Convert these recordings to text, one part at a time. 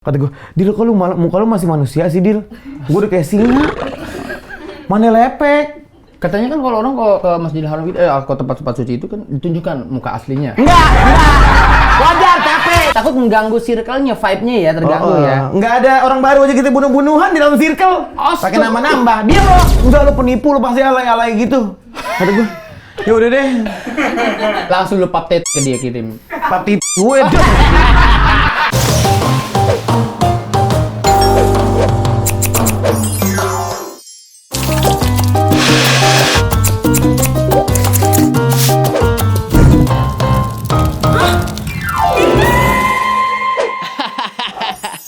Kata gue, Dil, kok muka lu masih manusia sih, Dil? Gue udah kayak singa. Mana lepek? Katanya kan kalau orang ke Masjidil Haram gitu, ke tempat-tempat suci itu kan ditunjukkan muka aslinya. Enggak. Wajar, capek. Takut mengganggu circle-nya, vibe-nya ya, terganggu ya. Enggak ada orang baru aja kita bunuh-bunuhan di dalam circle. Pakai nama nambah. Dia lo, enggak lo penipu, lo pasti alay-alay gitu. Kata gue, ya udah deh. Langsung lu update ke dia kirim. Pati gue dong.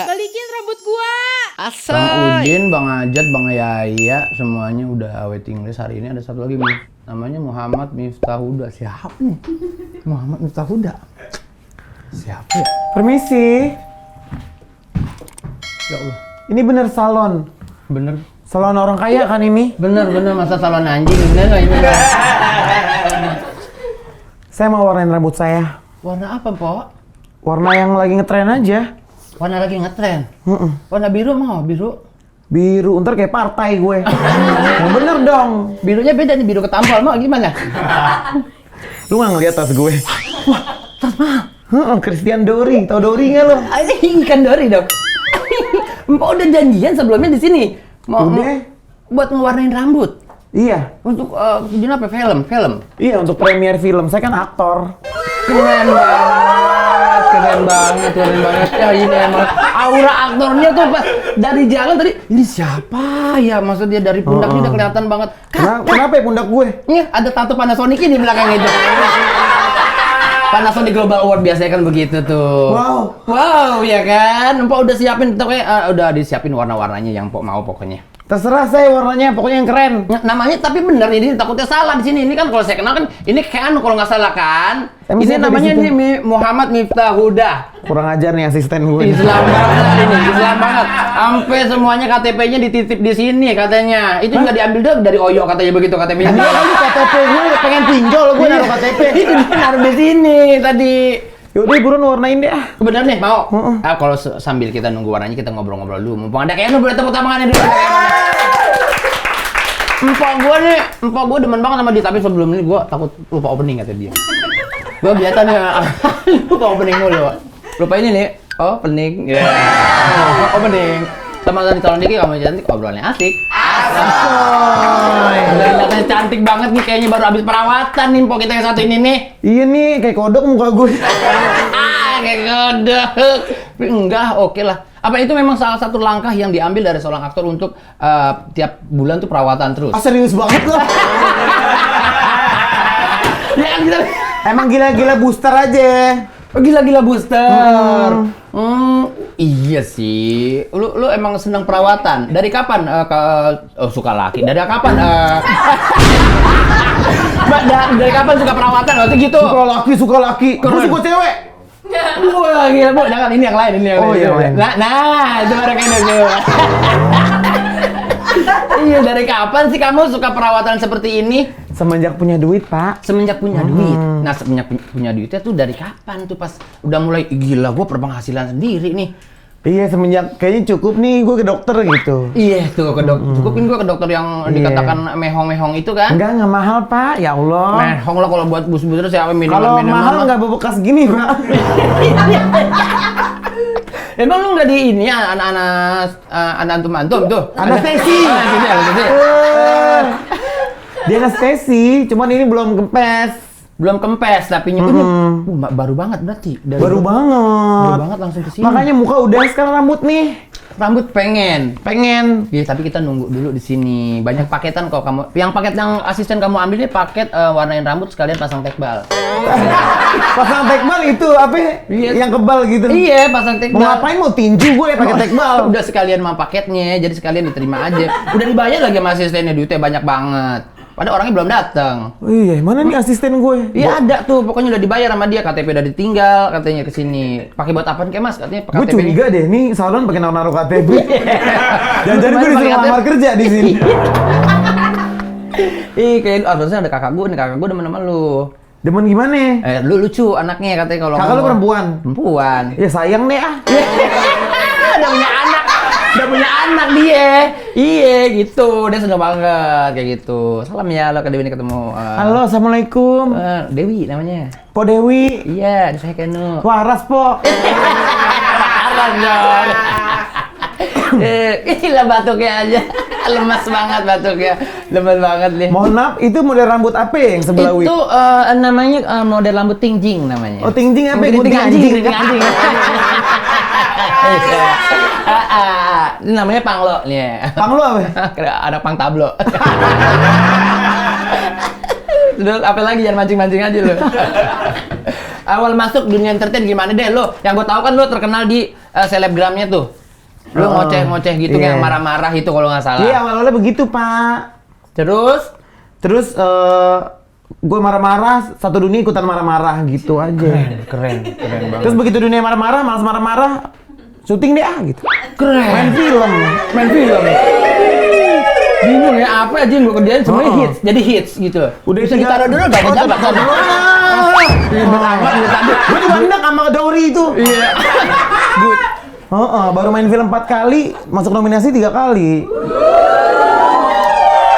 Balikin rambut gua. Asal. Bang Udin, Bang Ajat, Bang Yaya, semuanya udah waiting list. Hari ini ada satu lagi namanya Muhammad Miftahuda. Siapa nih? Muhammad Miftahuda. Siapa ya? Permisi. Ya Allah. Ini bener salon. Bener. Salon orang kaya kan ini? Bener masa salon anjing bener nggak ini? Saya mau warnain rambut saya. Warna apa, Po? Warna yang lagi ngetren aja. Warna lagi ngetren. Warna biru mau biru. Biru, ntar kayak partai gue. Yang bener dong. Birunya beda nih, biru ketampal mau gimana? Lu nggak ngeliat tas gue? Wah, tas mahal. Christian Dori, tau Dori nggak lo? Ini ikan dori dong. Mbak udah janjian sebelumnya di sini. Udah. Buat ngewarnain rambut. Iya. Untuk ini apa? Film. Iya, untuk premier film. Saya kan aktor. Keren banget. Ya ini emang aura aktornya tuh pas dari jalan tadi. Ini siapa ya? Maksud dia dari pundaknya udah kelihatan banget. Kenapa ya pundak gue? Iya, ada tato Panasonic di belakang itu. Panasonic Global Award biasanya kan begitu tuh. Wow, ya kan? Empok udah siapin tuh kayak udah disiapin warna-warnanya yang Empok mau pokoknya. Terserah saya warnanya, pokoknya yang keren. Namanya tapi bener ini takutnya salah di sini. Ini kan kalau saya kenal kan ini kan kalau nggak salah kan. Ini namanya nih Muhammad Miftahuda. Kurang ajar nih asisten gue. Islam banget. Sampai semuanya KTP-nya dititip di sini katanya. Itu juga diambil dari Oyo katanya begitu KTP-nya. Iya, ini KTP gue pengen pinjol, gue naruh KTP. Itu dia naruh di sini tadi. Yaudah, buruan warnain deh. Bener nih, mau? Kalau sambil kita nunggu warnanya, kita ngobrol-ngobrol dulu. Mumpung ada kayaknya boleh tepuk tangannya dulu. Empok gue demen banget sama dia, tapi sebelum ini gue takut lupa opening kata dia. Gue biasanya lupa opening mulu. Lupa ini nih, opening. Ya. Opening. Teman-teman di calon dikit kamu cantik, obrolannya asik. Kelihatan cantik banget nih, kayaknya baru habis perawatan nih Empok kita yang satu ini nih. Iya nih, kayak kodok muka gue. Kayak kodok. Enggak, oke lah. Apa itu memang salah satu langkah yang diambil dari seorang aktor untuk tiap bulan tuh perawatan terus? Serius banget loh. Ya kan kita Emang gila-gila booster aja. gila-gila booster. Iya sih. Lu emang senang perawatan. Dari kapan suka laki? Dari kapan dari kapan suka perawatan? Waktu gitu. Suka laki. Gue suka cewek. Wah, gila, Bu. Jangan ini yang lain, Oh, iya, lain. Nah, itu baru kayak gitu. Iya, dari kapan sih kamu suka perawatan seperti ini? Semenjak punya duit, Pak. Semenjak punya duit. Nah, semenjak punya duitnya tuh dari kapan tuh pas udah mulai gila gua berpenghasilan sendiri nih. Iya, semenjak kayaknya cukup nih gue ke dokter gitu. Iya, tuh ke dokter. Cukupin gua ke dokter yang dikatakan mehong-mehong itu kan? Enggak mahal, Pak. Ya Allah. Mehong lah kalau buat bus-bus siapa minimal. Kalau mahal nggak bebekas gini, Pak. Emang lu nggak di ini anak-anak antum-antum tuh? Anestesi. Dia anestesi, cuman ini belum kempes. Belum kempes tapi baru banget berarti. Baru banget langsung kesini. Makanya muka udah, sekarang rambut nih. Rambut pengen. Iya, tapi kita nunggu dulu di sini. Banyak paketan kok kamu. Yang paket yang asisten kamu ambil ini paket warnain rambut sekalian pasang tekbal. Pasang tekbal itu apa? Iya. Yang kebal gitu. Iya, pasang tekbal. Mau ngapain, mau tinju gue pakai tekbal? Udah sekalian sama paketnya, jadi sekalian diterima aja. Udah dibayar lagi sama asistennya, duitnya banyak banget. Padahal orangnya belum datang. Oh iya, mana nih asisten gue? Iya ada tuh, pokoknya udah dibayar sama dia, KTP udah ditinggal, katanya kesini. Pakai buat apaan kayak Mas? Katanya Gue curiga deh, nih salon pakai naruh KTP. Jangan-jangan gue disuruh lamar kerja di sini. Kayak harusnya ada kakak gue demen-demen lu. Demen gimana? Lu lucu anaknya katanya kalau kakak lu perempuan? Perempuan. Ya sayang deh ah. anak dia. Iya gitu, dia seneng banget kayak gitu. Salam ya lo ke Dewi ini ketemu. Halo, assalamualaikum. Dewi namanya. Po Dewi. Iya, saya Kenu. Waras po. Parah dong. Gila batuknya aja. Lemas banget batuknya. Lemas banget nih. Mohon maaf, itu model rambut apa ya yang sebelah Wi? Itu namanya model rambut tingjing namanya. Oh, tingjing apa? Gunting anjing. Ini namanya panglo nih. Panglo apa? Ada pang tablo. Terus apa lagi, jangan mancing-mancing aja lo. Awal masuk dunia entertain gimana deh lo? Yang gue tahu kan lo terkenal di selebgramnya tuh. Lo ngoceh-ngoceh gitu yang marah-marah itu kalau nggak salah. Iya, awal-awalnya begitu, Pak. Terus gue marah-marah, satu dunia ikutan marah-marah gitu aja. Keren banget. Terus begitu dunia marah-marah, malas marah-marah, syuting deh gitu. Keren. Main film. Bingung ya, apa aja yang gue kerjain semuanya hits, jadi hits gitu. Udah bisa ditaruh dulu, gak ada jabatan. Gue juga hendak sama Dauri itu. Iya. Good. Baru main film 4 kali, masuk nominasi 3 kali.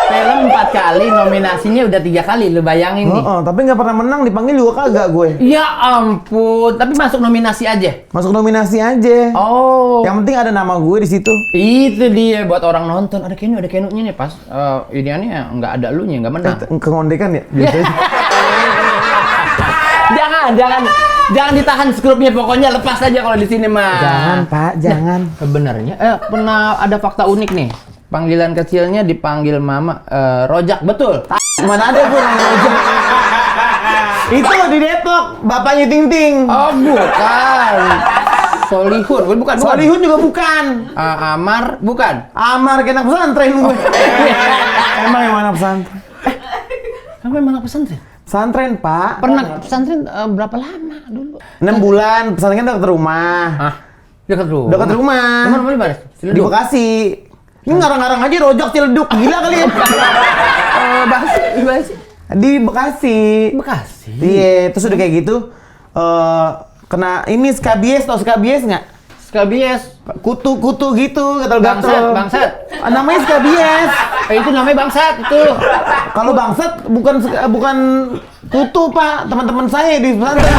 Film 4 kali, nominasinya udah 3 kali, lu bayangin nih. Tapi nggak pernah menang, dipanggil juga kagak gue. Ya ampun, tapi masuk nominasi aja. Masuk nominasi aja. Oh. Yang penting ada nama gue di situ. Itu dia buat orang nonton. Ada kenunya nih pas iniannya nggak ada lu nya, nggak menang. Kekondekan ya biasanya. Jangan ditahan skrupnya, pokoknya lepas aja kalau di sini mah. Jangan Pak, jangan. Sebenarnya pernah ada fakta unik nih. Panggilan kecilnya dipanggil mama Rojak, betul? Mana ada gue yang Rojak? Itu di Depok, bapaknya Ting Ting. Oh bukan. Solihun, bukan. Solihun juga bukan. Amar, bukan. Amar kena pesantren gue. Emang yang mana pesantren? Kamu emang anak pesantren? Pesantren, Pak. Pernah pesantren berapa lama dulu? 6 bulan, pesantren kan dekat rumah. Dekat rumah. Dekat rumah. Rumah di mana? Di Bekasi. Ini ngarang-ngarang aja Rojak Ciledug. Gila kali ya. Bekasi. Di Bekasi. Bekasi. Iya, terus udah kayak gitu. Kena ini skabies, tau skabies nggak? Skabies. Kutu-kutu gitu, gatal-gatal. Bangsat. Namanya skabies. Itu namanya bangsat itu. Kalau bangsat bukan kutu, Pak. Teman-teman saya di pesantren.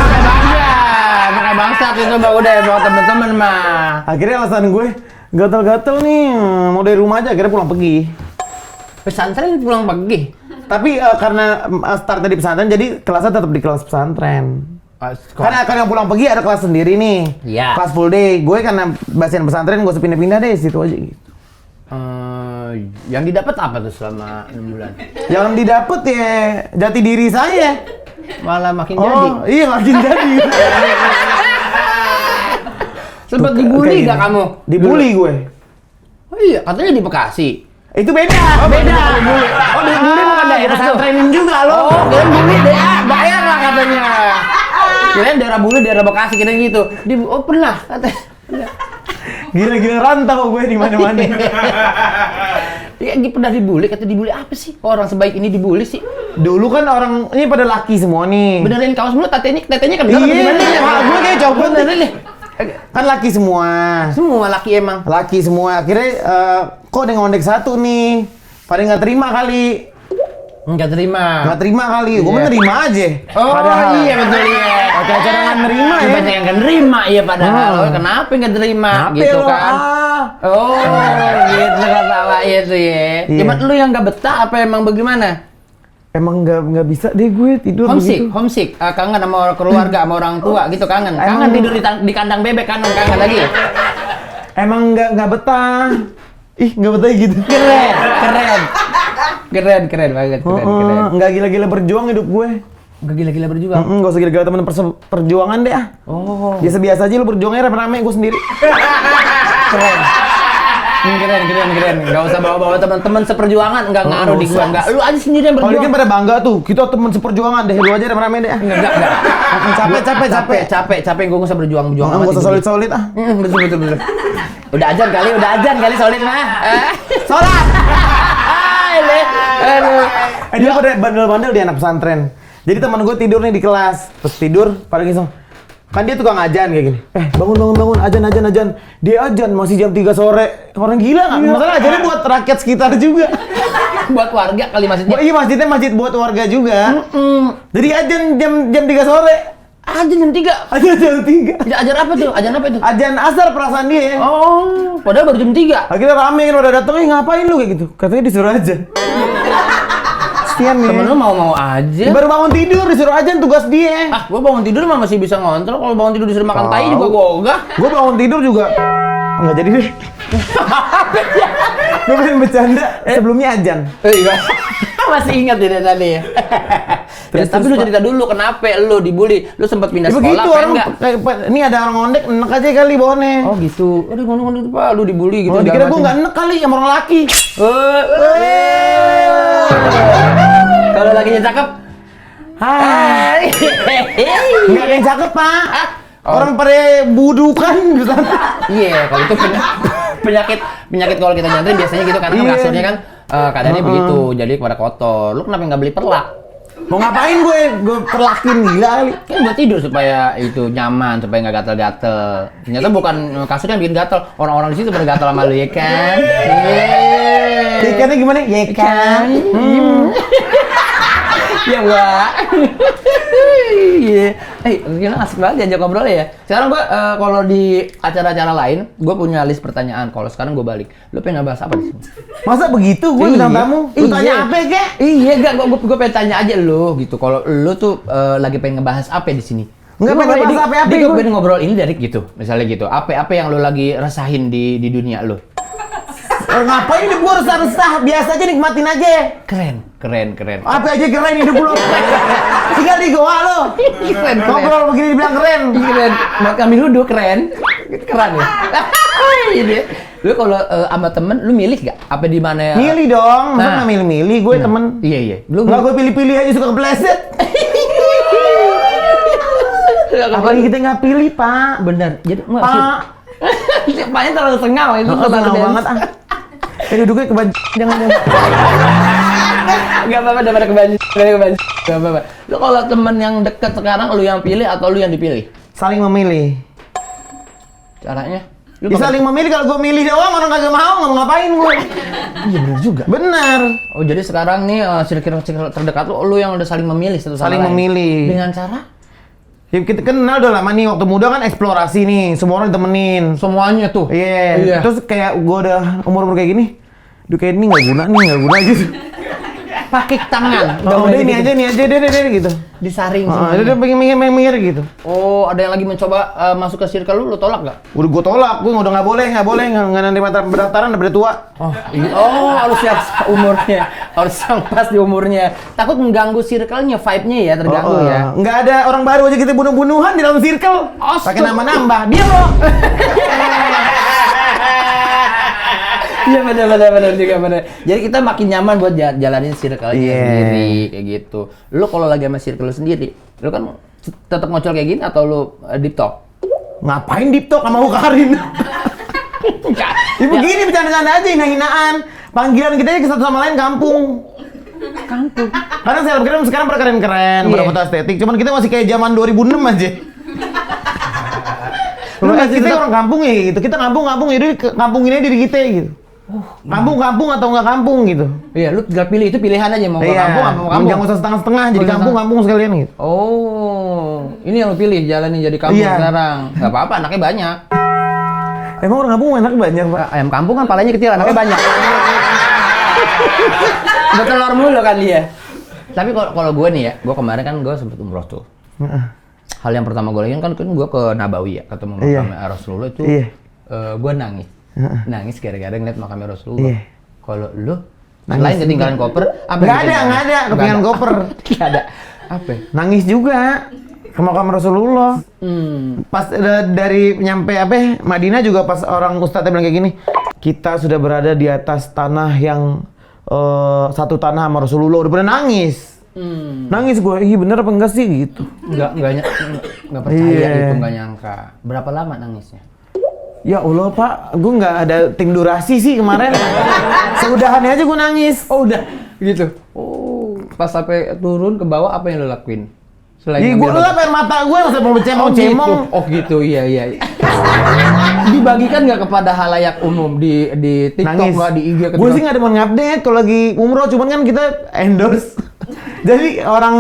Makanya bangsat itu udah buat teman-teman mah. Akhirnya alasan gue gatal-gatal nih, mau dari rumah aja, akhirnya pulang pergi. Pesantren pulang pergi? Tapi karena startnya di pesantren, jadi kelasnya tetap di kelas pesantren. Karena yang pulang pergi ada kelas sendiri nih. Iya. Kelas full day. Gue karena basian pesantren, gue sepindah-pindah deh situ aja gitu. Yang didapat apa tuh selama 6 bulan? Yang didapat ya jati diri saya. Malah makin jadi. Iya, makin jadi. Sempat dibully nggak kamu? Dibully gue. Oh iya, katanya di Bekasi. Itu beda. Beda. Dibully bukan daerah pesantrenin juga lo. Oh, kalian bully daerah lah katanya. Kirain daerah bully daerah Bekasi kirain gitu. Pernah katanya. Gila-gila rantau gue di mana-mana. Iya, pernah dibully, kata dibully apa sih? Orang sebaik ini dibully sih. Dulu kan orang ini pada laki semua nih. Benerin kaos mulu, tetenya kan bener. Iya, gue kayak copot benerin nih. Kan laki semua. Semua laki emang. Laki semua. Akhirnya kok ada ngondek satu nih. Pada nggak terima kali. Nggak terima kali. Gue menerima aja. Oh padahal. Iya betul ya. Cara nggak nerima ya. Banyak yang nggak nerima ya padahal. Kenapa nggak terima? Kenapa Gitu lo? kan. Oh gitu kata Pak itu ya. Iya. Cuman lu yang nggak betah apa emang bagaimana? Emang nggak bisa deh gue tidur begitu. Homesick, kangen sama keluarga, sama orang tua gitu kangen. Kangen tidur di kandang bebek kangen lagi. Emang nggak betah. Ih, nggak betah gitu. Keren banget, keren. Nggak gila-gila berjuang hidup gue. Nggak gila-gila berjuang. Nggak usah gila-gila temen perjuangan deh ah. Oh. Biasa-biasa aja lu berjuangnya rame-rame, gue sendiri. Keren. Nggak usah bawa-bawa teman-teman seperjuangan, nggak ngaruh di gua. Nggak, lu aja sendiri yang Kalau berjuang. kan pada bangga tuh, kita temen seperjuangan deh, lu aja rame-rame deh. Enggak. Capek, gua nggak usah berjuang Nggak usah solid-solid ah. Betul. Udah ajan kali solid mah. Sholat! Aduh. Dia pada bandel-bandel di anak pesantren. Jadi teman gue tidur nih di kelas, terus tidur, pada langsung Kan dia tukang ajan kayak gini. Bangun, ajan. Dia ajan masih jam 3 sore. Orang gila nggak? Masalah ajannya buat rakyat sekitar juga. Buat warga kali masjidnya. Iya, masjidnya masjid buat warga juga. Jadi ajan jam 3 sore. Ajan jam 3. Ajan jam 3. Ajan apa tuh? Ajan apa itu? Ajan asar perasaan dia. Oh, padahal baru jam 3. Akhirnya rame kan udah dateng, ngapain lu kayak gitu? Katanya disuruh ajan. Sekian nih. Temen lu mau-mau aja. Baru bangun tidur disuruh ajan tugas dia. Ah, gua bangun tidur mah masih bisa ngontrol. Kalau bangun tidur disuruh makan tai juga gua ogah. Gua bangun tidur juga. Enggak jadi deh. Gua pengen bercanda sebelumnya ajan. Iya. Masih ingat ya tadi ya. Ya, tapi lu cerita dulu kenapa lu dibully? Lu sempat pindah sekolah begitu apa orang enggak? Ini ada orang ngondek, enak aja kali bawaannya. Oh gitu. Aduh ngomong itu Pak, lu dibully gitu. Oh, dikira gua enggak enak kali sama orang laki. Kalau lakinya cakep? Hai. Enggak ada yang cakep, Pak. Orang pada budukan gitu. Iya, kalau itu penyakit kalau kita nyantri biasanya gitu karena kan kasurnya kan keadaannya begitu, jadi pada kotor. Lu kenapa nggak beli perlak? Mau ngapain gue perlakin gila kali. Kan buat tidur supaya itu nyaman, supaya nggak gatel-gatel. Ternyata bukan kasur yang bikin gatel, orang-orang di situ pada gatel sama lu ya kan? Ikannya gimana? Ya kan. Ya Wak. Iya. Gila asik banget diajak ngobrol ya. Sekarang gua kalau di acara-acara lain, gua punya list pertanyaan. Kalau sekarang gua balik, lu pengen ngebahas apa di sini? Masa begitu gue bintang tamu? Lu tanya apa kek? Iya, gua pengen tanya aja lu gitu. Kalau lu tuh lagi pengen ngebahas apa di sini? Enggak pengen ngebahas apa-apa. Gue pengen ngobrol ini dari gitu. Misalnya gitu. Apa yang lu lagi rasain di dunia lu? Ngapain hidup gua resah-resah? Biasa aja nikmatin aja. Keren. Apa aja keren hidup lu? Tinggal di goa lu. Keren. Ngobrol begini dibilang keren. Keren. Buat kami duduk keren. Keren ya. Ini. Lu kalau sama temen lu milih gak? Apa di mana? Milih dong. Masa nggak milih-milih gue temen. Iya. Lu nggak gue pilih-pilih aja suka kepleset. Apalagi kita nggak pilih, Pak. Bener. Jadi Pak. Siapanya terlalu sengal itu sengal banget ah. Duduknya jangan. Gak apa-apa, daripada kebanjiran. Gak apa-apa. Lu kalau temen yang deket sekarang, lu yang pilih atau lu yang dipilih? Saling memilih. Caranya? Saling memilih. Kalau gue milih doang, orang kagak mau ngapain gue. Iya benar juga. Benar. Oh jadi sekarang nih circle terdekat lu yang udah saling memilih satu sama lain. Saling memilih. Dengan cara? Ya, kita kenal udah lama nih, waktu muda kan eksplorasi nih, semua orang ditemenin. Semuanya tuh? Iya. Terus kayak gue udah umur kayak gini, kayak ini nggak guna gitu. Pakai tangan? Udah ini aja deh gitu. Disaring udah pengen minggir gitu. Oh, ada yang lagi mencoba masuk ke circle lu tolak nggak? Udah gue tolak, gue udah nggak boleh, nggak nanti pendaftaran udah tua. Harus siap umurnya, harus yang pas di umurnya. Takut mengganggu circle-nya, vibe-nya ya terganggu ya. Nggak ada orang baru aja kita bunuh-bunuhan di dalam circle. Pakai nama nambah, diam lo. Iya benar juga benar. Jadi kita makin nyaman buat jalanin circle sendiri kayak gitu. Lu kalau lagi sama circle lu sendiri, lu kan tetap ngocol kayak gini atau lu deep talk? Ngapain deep talk sama Karin? Ya begini bercanda-canda aja, hina-hinaan. Panggilan kita ke satu sama lain kampung. Karena selebgram sekarang pada keren-keren, pada foto estetik. Cuman kita masih kayak zaman 2006 aja. Kita orang kampung ya gitu. Kita kampung jadi kampung ini diri kita gitu. Kampung atau nggak kampung gitu. Iya, lu tinggal pilih, itu pilihan aja mau kampung apa mau kampung. Jangan usah setengah-setengah, jadi kampung sekalian gitu. Oh, ini yang lu pilih, jalanin jadi kampung sekarang. Gak apa-apa, anaknya banyak. Emang orang kampung anaknya banyak, Pak? Ayam kampung kan palanya kecil, anaknya banyak. Betelor mulu kan dia. Tapi kalau gue nih ya, gue kemarin kan gue sempet umroh tuh. Hal yang pertama gue lakuin kan gue ke Nabawi ya, ketemu makamnya Rasulullah itu. Gue nangis gara-gara ngeliat makamnya Rasulullah. Kalau lu selain ketinggalan koper, apa? Nggak ada ketinggalan koper. Nggak ada. Apa? Nangis juga ke makam Rasulullah. Pas dari nyampe Madinah juga pas orang ustadznya bilang kayak gini, kita sudah berada di atas tanah yang satu tanah sama Rasulullah. Udah pernah nangis. Nangis gue, iya bener apa enggak sih gitu? Nggak percaya itu, nggak nyangka. Berapa lama nangisnya? Ya Allah Pak, gue nggak ada tim durasi sih kemarin. Seudahannya aja gue nangis. Oh udah, gitu. Oh, pas sampai turun ke bawah apa yang lo lakuin? Ih, gue lap air mata gue masa mau cemong-cemong. Oh gitu, iya. Dibagikan nggak kepada halayak umum di TikTok nggak di IG? Gue sih nggak ada mau ngupdate kalau lagi umroh, cuman kan kita endorse. Jadi orang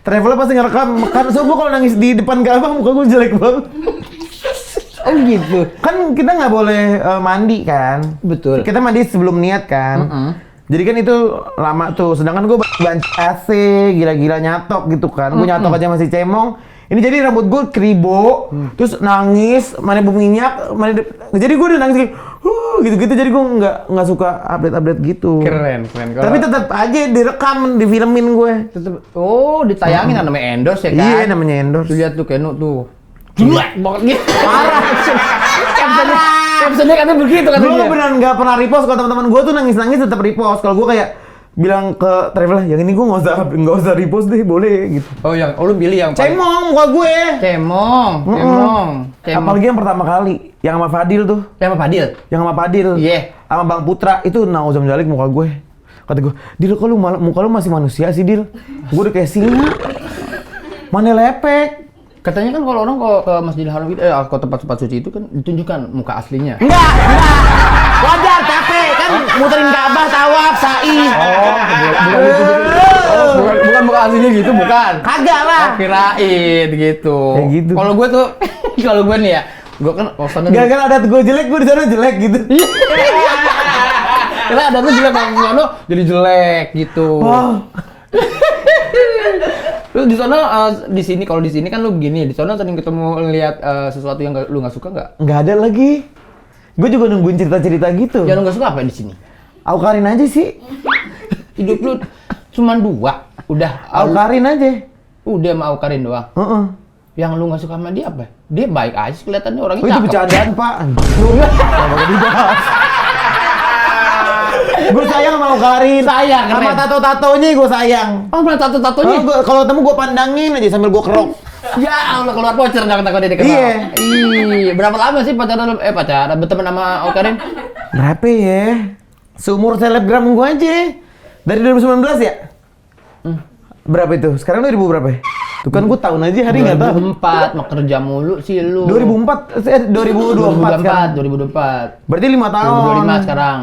traveler pasti ngerekam. Kan so gue kalau nangis di depan Ka'bah muka gue jelek banget. Oh gitu. Kan kita nggak boleh mandi kan? Betul. Kita mandi sebelum niat kan? Jadi kan itu lama tuh, sedangkan gue banci AC, gila-gila nyatok gitu kan. Gue nyatok aja masih cemong. Ini jadi rambut gue keribo, terus nangis, mana berminyak, jadi gue udah nangis kayak, gitu-gitu. Jadi gue nggak suka update-update gitu. Keren. Tapi tetap aja direkam, difilmin gue. Ditayangin namanya endorse ya kan? Iya, namanya endorse. Tuh lihat tuh Keno tuh. Jelek banget gitu. Parah. Captionnya katanya begitu katanya. Gue beneran nggak pernah repost. Kalau teman-teman gue tuh nangis-nangis tetap repost. Kalau gue kayak bilang ke traveler, yang ini gue nggak usah repost deh, boleh gitu. Lu pilih yang cemong muka gue. Cemong. Apalagi yang pertama kali, yang sama Fadil tuh. Yang sama Fadil. Iya. Sama Bang Putra itu nauzam jalik muka gue. Kata gue, Dil, kok muka lu masih manusia sih, Dil? Gue udah kayak singa. Mana lepek? Katanya kan kalau orang ke Masjidil Haram gitu, ke tempat-tempat suci itu kan ditunjukkan muka aslinya. Enggak. Wajar, capek kan muterin Ka'bah, tawaf, sa'i. Bukan muka aslinya gitu, bukan. Kagak lah. Kirain gitu. Kayak gitu. Kalau gue tuh, kalau gue nih ya, gue kan kosannya. Gara-gara ada gue jelek, gue di sana jelek gitu. Karena ada tuh jelek, kalau jadi jelek gitu. Wow. Terus di sana, kalau di sini kan lu begini, di sana sering ketemu lihat sesuatu yang lu nggak suka nggak? Nggak ada lagi. Gue juga nungguin cerita-cerita gitu. Yang lu nggak suka apa di sini? Aukarin aja sih. Hidup lu cuma 2, udah. Aukarin aja. Udah sama Aukarin doang. Yang lu nggak suka sama dia apa? Dia baik aja kelihatannya orangnya. Itu bercandaan Pak. Nggak bakal dibahas. Gue sayang sama Aukarin. Sayang, sama keren. tato-tatonya gue sayang. Oh, mana tato-tatonya? Kalau ketemu gue pandangin aja sambil gue kerok. Ya Allah, keluar voucher dong takut dia dikenal. Iya. Berapa lama sih pacaran berteman sama Aukarin? Berapa ya? Seumur selebgram gue aja. Dari 2019 ya? Berapa itu? Sekarang 2000 berapa ya? Tuh kan gue tahun aja hari nggak tahu. 2004, mau kerja mulu sih lu. 2024 sekarang. 2024. Berarti 5 tahun. 2025 sekarang.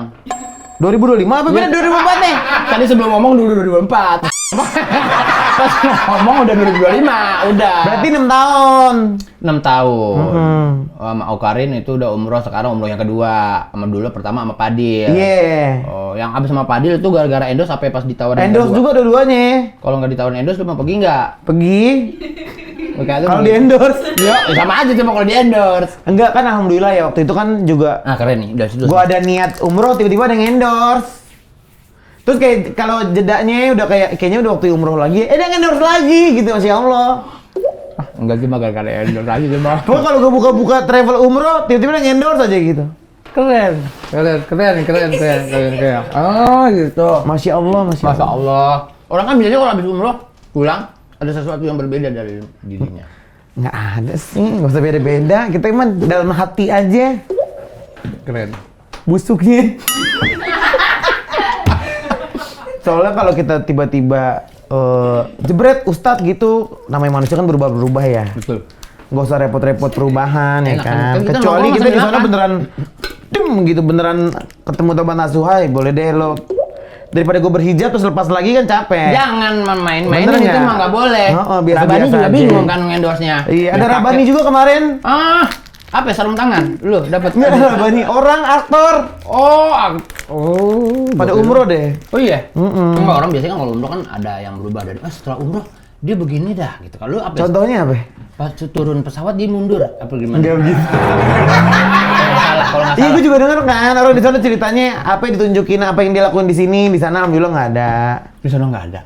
2025 apa beda 2024 nih? Tadi sebelum ngomong dulu 2024. Pas ngomong udah 2025, udah. Berarti 6 tahun. 6 tahun. Sama Aukarin itu udah umroh, sekarang umroh yang kedua. Sama dulu pertama sama Padil. Iya. Oh, yang abis sama Padil itu gara-gara endorse sampai pas ditawarin Endorse juga dua-duanya. Kalau nggak ditawarin endorse lu mau pergi nggak? Pergi. Kalau di endorse. Ya, sama aja cuma kalau di endorse. Enggak kan, alhamdulillah ya waktu itu kan juga. Keren nih, udah situ. Gua ada niat umroh, tiba-tiba ada yang endorse. Terus kayak kalau jedanya udah kayaknya udah waktu umroh lagi, dia endorse lagi gitu, Masya Allah. Enggak cuma gara-gara endorse lagi cuma. Pokoknya kalau gua buka-buka travel umroh, tiba-tiba ada yang endorse aja gitu. Keren. Oh gitu. Masya Allah. Masya Allah. Orang kan biasanya kalau habis umroh pulang ada sesuatu yang berbeda dari dirinya. Nggak ada sih, nggak usah beda-beda. Kita emang dalam hati aja. Keren. Busuknya. Soalnya kalau kita tiba-tiba jebret ustadz gitu, namanya manusia kan berubah-berubah ya. Betul. Nggak usah repot-repot perubahan ya kan. Kita Kecuali ngomong kita di sambil sana makan. beneran gitu, beneran ketemu teman nasuhai, boleh deh lo. Daripada gue berhijab terus lepas lagi kan capek. Jangan main-mainin Bener itu nggak? mah nggak boleh. Biasa-biasa Rabani juga aja. bingung kan endorse-nya. Iya, ada Udah Rabani pakai. juga kemarin. Apa ya, sarung tangan? Lu dapat? Nggak ada Rabani, orang aktor. Pada umroh deh. Oh iya? Enggak, orang biasanya kan kalau umroh kan ada yang berubah dari setelah umroh dia begini dah gitu. Kalau lu apa? Contohnya apa? Pas turun pesawat dia mundur apa gimana? Enggak begitu. Kalau nggak Iya, salah. gue juga denger kan orang di sana ceritanya apa yang ditunjukin, apa yang dia lakuin di sini, di sana alhamdulillah nggak ada. Di sana nggak ada.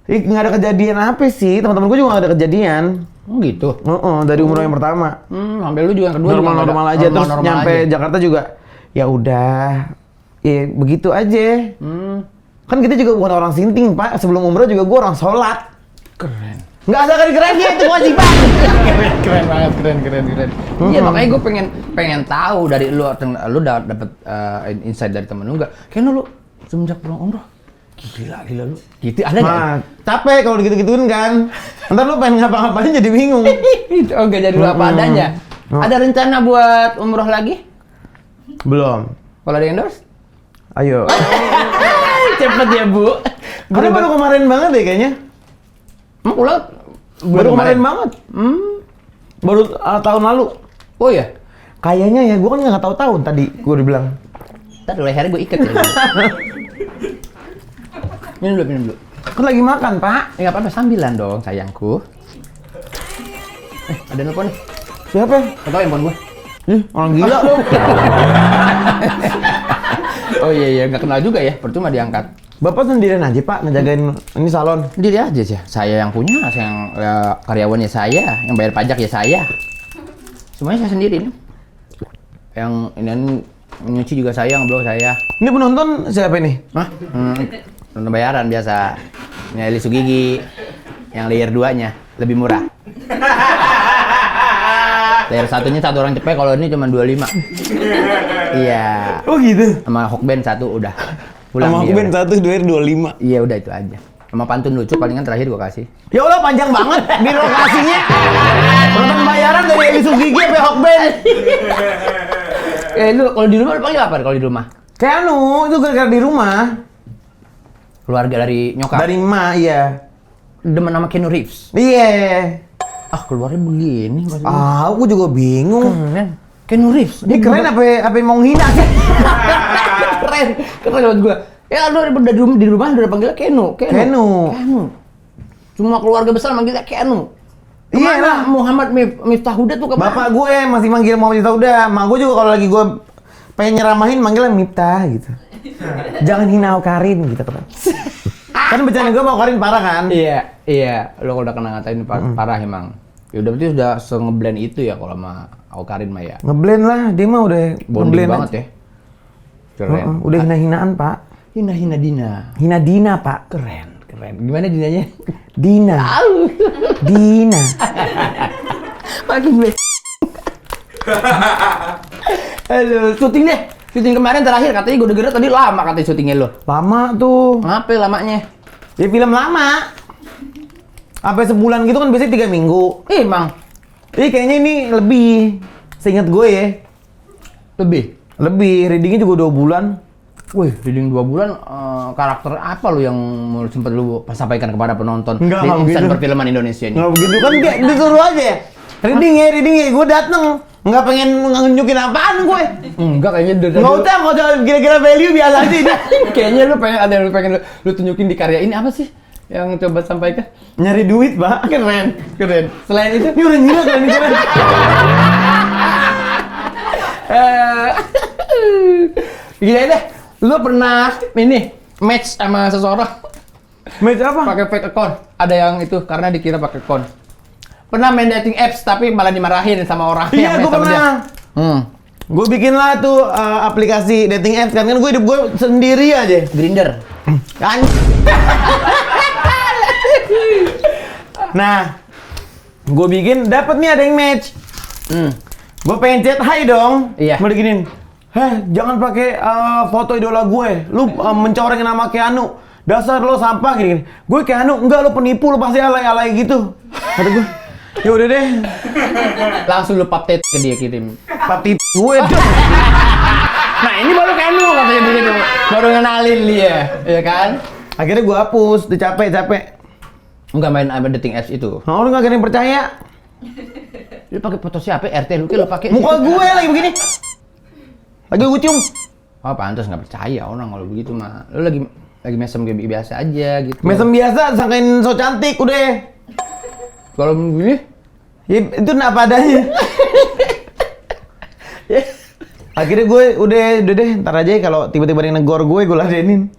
Nggak ada kejadian apa sih? Teman-teman gue juga nggak ada kejadian. Oh gitu. Dari umroh yang pertama. Sampai lu juga yang kedua juga nggak ada. Normal aja, terus Normal nyampe aja. Jakarta juga ya udah, ya begitu aja. Kan kita juga bukan orang sinting Pak. Sebelum umroh juga gue orang sholat. Keren. Nggak asal keren-kerennya, itu kewajiban. Keren banget, keren. Iya, makanya gue pengen tahu dari lu udah dapet insight dari temen lu nggak? Kayaknya lu semenjak pulang umroh Gila lu. Gitu ada nggak? Nah, capek kalau gitu-gituin kan. Ntar lu pengen ngapa-ngapain jadi bingung. Oh, nggak jadi lu apa adanya. Ada rencana buat umroh lagi? Belum. Kalau ada endorse? Ayo. Cepet ya, Bu. Karena baru kemarin banget deh kayaknya. Emang pulang? Baru kemarin banget. Baru tahun lalu. Oh ya? Kayaknya ya, gue kan nggak tahu tahun tadi gue dibilang. Ntar lehernya gue ikat ya. Minum dulu. Kan lagi makan, Pak. Nggak apa-apa, sambilan dong, sayangku. Ada nelfon nih. Siapa? Nggak tahu handphone gue. Orang gila lu. Oh iya, nggak kenal juga ya, percuma diangkat. Bapak sendirian aja, Pak, ngejagain ini salon. Diri aja sih, saya yang punya, saya yang karyawannya saya, yang bayar pajak ya saya. Semuanya saya sendiri nih. Yang ini nyuci juga saya, ngeblok saya. Ini penonton siapa nih? Hah? Nonton bayaran biasa. Ini Eli Sugigi, yang layer 2-nya lebih murah. Layer satunya satu orang cepet, kalau ini cuma 25. Iya. Oh gitu? Sama Hokben satu udah. Sama aku ben 1, 2, 25. Iya udah itu aja. Sama pantun lucu palingan terakhir gua kasih. Ya Allah panjang banget di lokasinya. Penonton bayaran dari Eli Sugigi sampai Hokben. Lu kalau di rumah lu panggil apa kalau di rumah? Kayak itu gara-gara di rumah. Keluarga dari nyokap. Dari emak, iya. Demen nama Keanu Reeves. Iya. Keluarnya begini maksudnya. Aku juga bingung. Keren. Keanu Reeves. Ini keren apa mau menghina sih? Keren buat gua. Ya lu di rumah udah panggilnya Keanu. Cuma keluarga besar manggilnya Keanu. Iya lah, Muhammad Miftah Huda tuh kemana? Bapak gue masih manggil Muhammad Miftah Huda. Mak gue juga kalau lagi gue pengen nyeramahin manggilnya Miftah gitu. Jangan hina Karin gitu kan. Kan bercanda gue mau Karin parah kan? Iya. Lo kalau udah kena ngatain parah emang. Ya udah berarti udah ngeblend itu ya kalau sama Karin mah ya. Ngeblend lah, dia mah udah bonding banget ya. Keren. Udah hina-hinaan, Pak. Hina Dina. Hina Dina, Pak. Keren. Gimana Dinanya? Dina. Dina. Makin gue. Aduh, syuting deh. Syuting kemarin terakhir katanya gue denger tadi lama katanya syutingnya lo. Lama tuh. Ngapa lamanya? Ya film lama. Sampai sebulan gitu kan biasanya 3 minggu. Emang. Kayaknya ini lebih. Seingat gue ya. Lebih. Readingnya juga 2 bulan. Wih, reading 2 bulan, karakter apa lu yang sempat lu sampaikan kepada penonton di insan perfilman Indonesia ini? Nggak begitu kan, kayak disuruh aja ya. Reading ya, gue dateng. Nggak pengen nunjukin apaan gue. Enggak, kayaknya nggak usah kira-kira value biasa aja ini. Kayaknya lu pengen lu tunjukin di karya ini apa sih? Yang coba sampaikan? Nyari duit, Pak. Keren. Selain itu, ini udah gila kan ini keren. Gila deh. Lu pernah match sama seseorang? Match apa? Pakai fake account. Ada yang itu karena dikira pakai account. Pernah main dating apps tapi malah dimarahin sama orang yang match sama dia. Gue bikin lah tuh aplikasi dating apps kan gue hidup gue sendiri aja. Grindr. Kan. Nah, gue bikin dapat nih ada yang match. Gue pengen chat hai dong. Iya. Mau diginin. Jangan pakai foto idola gue. Lu mencoreng nama Keanu. Dasar lo sampah gini. Gue Keanu, enggak lo penipu, lo pasti alay-alay gitu. Kata gue. Ya udah deh. Langsung lu pap ke dia kirim. Pap gue dong. Nah, ini baru Keanu katanya begitu. Baru ngenalin dia, ya kan? Akhirnya gue hapus, udah capek. Enggak main dating apps itu. Nah, orang nggak ada yang percaya. Lu pakai foto siapa? RT lu lo pakai. Muka gue lagi begini. Lagi gue cium. Oh, pantas nggak percaya orang kalau begitu mah. Lu lagi mesem kayak biasa aja gitu. Mesem biasa, sangkain so cantik udah. Kalau begini? Ya, itu apa adanya. Akhirnya gue udah deh, ntar aja kalau tiba-tiba ada yang negor gue ladenin.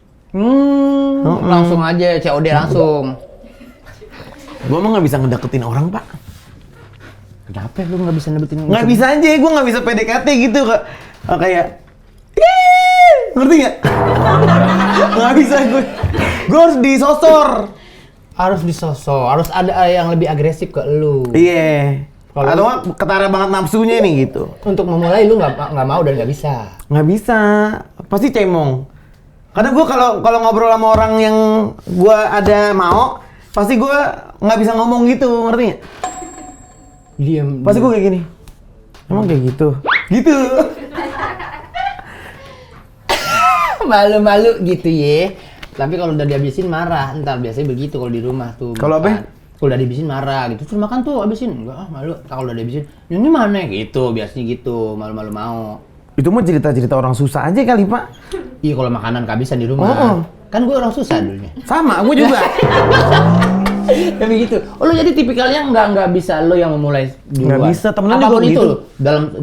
Langsung aja, COD langsung. Gue emang nggak bisa ngedeketin orang, Pak. Kenapa lu nggak bisa ngedeketin? Nggak bisa aja, gue nggak bisa PDKT gitu kayak. Ngerti nggak? Nggak bisa gue. Gue harus disosor. Harus ada yang lebih agresif ke lu. Iya. Atau nggak ketara banget nafsunya nih gitu. Untuk memulai lu nggak mau dan nggak bisa. Nggak bisa. Pasti cemong. Karena gue kalau ngobrol sama orang yang gue ada mau, pasti gue nggak bisa ngomong gitu, ngerti nggak? Diam. Pasti gue kayak gini. Emang kayak gitu? Gitu. Malu-malu gitu ya. Tapi kalau udah dihabisin marah, ntar biasanya begitu kalau di rumah tuh. Kalau apa? Kalau udah dihabisin marah gitu. Terus makan tuh habisin. Enggak, malu. Kalau udah dihabisin, ini mana gitu, biasanya gitu, malu-malu mau. Itu mah cerita-cerita orang susah aja kali, Pak. Iya, kalau makanan kehabisan di rumah. Oh. Kan gue orang susah dulunya. Sama, gue juga. Tapi gitu. Oh, lo jadi tipikalnya nggak bisa lo yang memulai duluan. Nggak bisa, temenan apapun juga itu gitu. lo,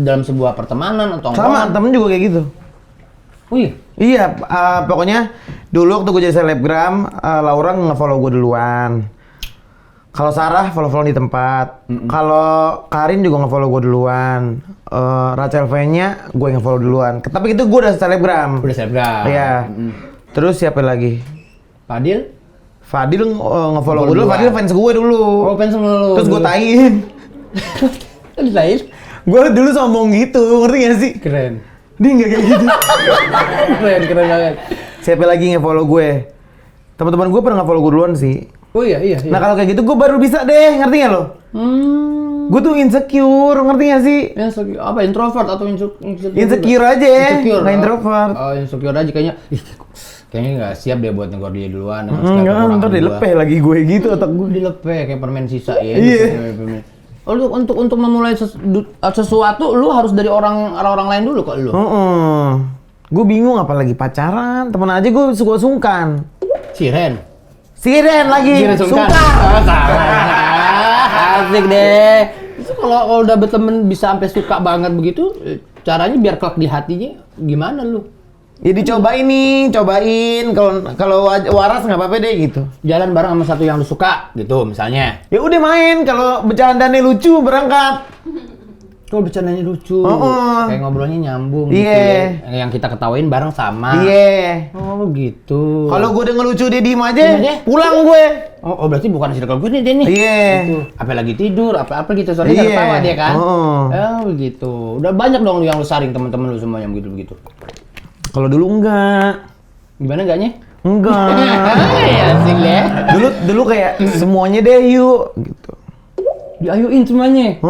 dalam sebuah pertemanan atau Sama, temen juga kayak gitu. Oh iya. Iya, pokoknya dulu waktu gue jadi selebgram, Laura nge-follow gue duluan. Kalau Sarah follow-follow di tempat. Kalau Karin juga nge-follow gue duluan. Rachel V-nya gue yang nge-follow duluan. Tapi itu gue udah selebgram. Udah selebgram. Iya. Terus siapa lagi? Fadil? Fadil nge-follow gue dulu. duluan. Fadil fans gue dulu. Oh, fans sama lo. Terus gue tain. Kan lain? Gue dulu sombong gitu, ngerti gak sih? Keren. Dia nggak kayak gitu. Keren banget. Siapa lagi nge-follow gue? Teman-teman gue pernah nge-follow gue duluan sih. Oh iya. Nah kalau kayak gitu gue baru bisa deh, ngerti gak lo? Gue tuh insecure, ngerti gak sih? Apa introvert atau insecure? Insecure aja, Insecure. nggak introvert. Oh, insecure aja kayaknya. Kayaknya nggak siap deh buat negor dia duluan. Enggak, ntar dilepeh lagi gue gitu otak gue. Dilepeh kayak permen sisa ya. Iya. Oh, untuk memulai sesuatu lu harus dari orang lain dulu kok lu. Gue bingung apalagi pacaran, temen aja gue suka sungkan. Siren lagi, Sungkan. Oh, salah. Asik deh. Itu kalau udah berteman bisa sampai suka banget begitu, caranya biar kelak di hatinya gimana lu? Ya dicobain nih, cobain. Kalau waras nggak apa-apa deh gitu. Jalan bareng sama satu yang lu suka gitu misalnya. Ya udah main, kalau bercandanya lucu berangkat. Kalau bercandanya lucu, kayak ngobrolnya nyambung Iya. gitu ya. Yang kita ketawain bareng sama. Iya. Oh gitu. Kalau gue udah ngelucu dia diem aja, Diem aja? pulang gue. Oh berarti bukan circle gue nih dia nih. Iya. Gitu. Apa lagi tidur, apa gitu soalnya Iya. ketawa dia kan. Oh. Begitu. Udah banyak dong lu yang lu saring teman-teman lu semuanya begitu. Kalau dulu enggak. Gimana enggaknya? Enggak. Ya asik deh. Dulu kayak semuanya deh yuk gitu. Diayuin semuanya.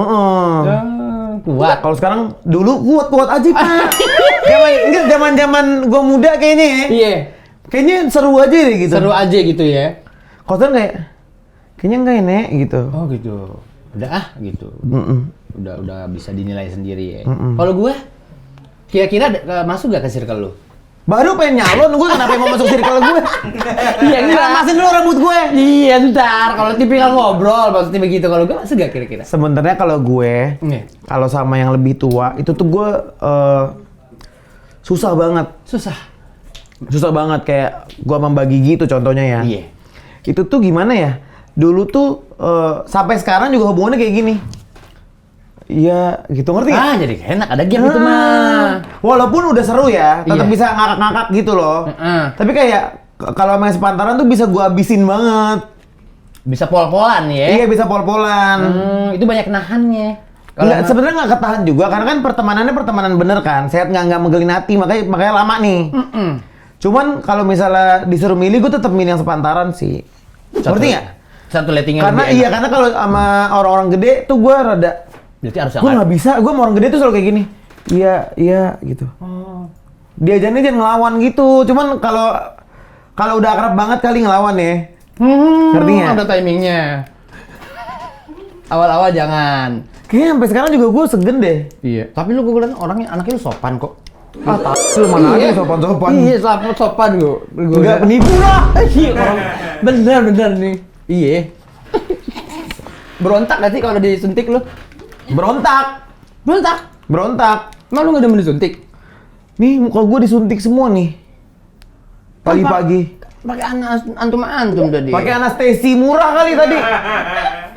Kuat. Kalau sekarang dulu kuat aja Pak. Enggak zaman gue muda kayaknya ya. Iya. Kayaknya seru aja deh gitu. Seru aja gitu ya. Kalau sekarang kayaknya enggak enak gitu. Oh gitu. Udah gitu. Udah bisa dinilai sendiri ya. Kalau gue kira-kira masuk gak ke circle lu? Baru pengen nyalon, gue kenapa mau masuk circle gue? Iya, Keramasin dulu rambut gue. Iya, ntar. Kalau tipikal ngobrol, maksudnya begitu. Kalau gue masuk gak kira-kira? Sebenarnya kalau gue, kalau sama yang lebih tua, itu tuh gue susah banget. Susah banget, kayak gue membagi gitu contohnya ya. Iya. Itu tuh gimana ya? Dulu tuh sampai sekarang juga hubungannya kayak gini. Iya, gitu ngerti nggak? Jadi enak ada game itu mah. Walaupun udah seru ya, tetap Iya. bisa ngakak-ngakak gitu loh. Tapi kayak kalau main sepantaran tuh bisa gua habisin banget. Bisa pol-polan ya. Iya, bisa pol-polan. Itu banyak nahannya. Sebenarnya nggak ketahan juga karena kan pertemanannya pertemanan bener kan. Sehat nggak ngegelin hati, makanya lama nih. Cuman kalau misalnya disuruh milih, gue tetap milih yang sepantaran sih. Ngerti nggak? Satu lettingnya Karena lebih enak. karena kalau sama orang-orang gede tuh gue rada, Berarti harus yang gue nggak bisa. Gue sama orang gede tuh selalu kayak gini. Iya gitu. Diajarnya jangan ngelawan gitu. Cuman kalau udah akrab banget kali ngelawan ya. Ngerti nggak? Ada timingnya. Awal-awal jangan. Kayaknya sampai sekarang juga gue segen deh. Iya. Tapi lu gue bilang anaknya lu sopan kok. Lu mana ada sopan-sopan. Iya, sopan gue. Enggak penipu lah. Iya, orang bener nih. Iya. Berontak gak sih kalau disuntik lu? Berontak. Emang lu gak demen disuntik? Nih muka gue disuntik semua nih. Pagi-pagi. Pakai antum tadi. Pakai anestesi murah kali tadi.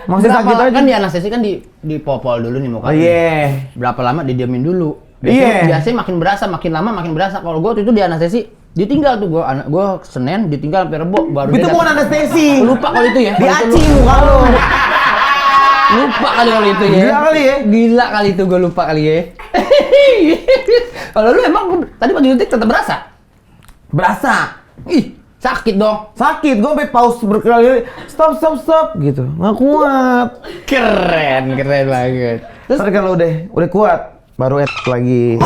Masih sakit aja. Kan di anestesi kan dipopol dulu nih mukanya. Oh iya. Berapa lama didiamin dulu? Iya. Biasanya makin berasa, makin lama makin berasa. Kalau gue waktu itu di anestesi, ditinggal tuh gue Senin, ditinggal sampai Rebo baru. Itu bukan anestesi. Lupa kalau itu ya. Diaci muka lo. Lupa kali kalau itu ya. Gila kali ya. Gila kali itu gue lupa kali ya. Kalau lu emang tadi pas disuntik tetap berasa? Berasa. Ih, sakit dong. Sakit, gue sampai pause berkali-kali. Stop gitu. Nggak kuat. Keren banget. Terus kalau udah kuat, baru lagi.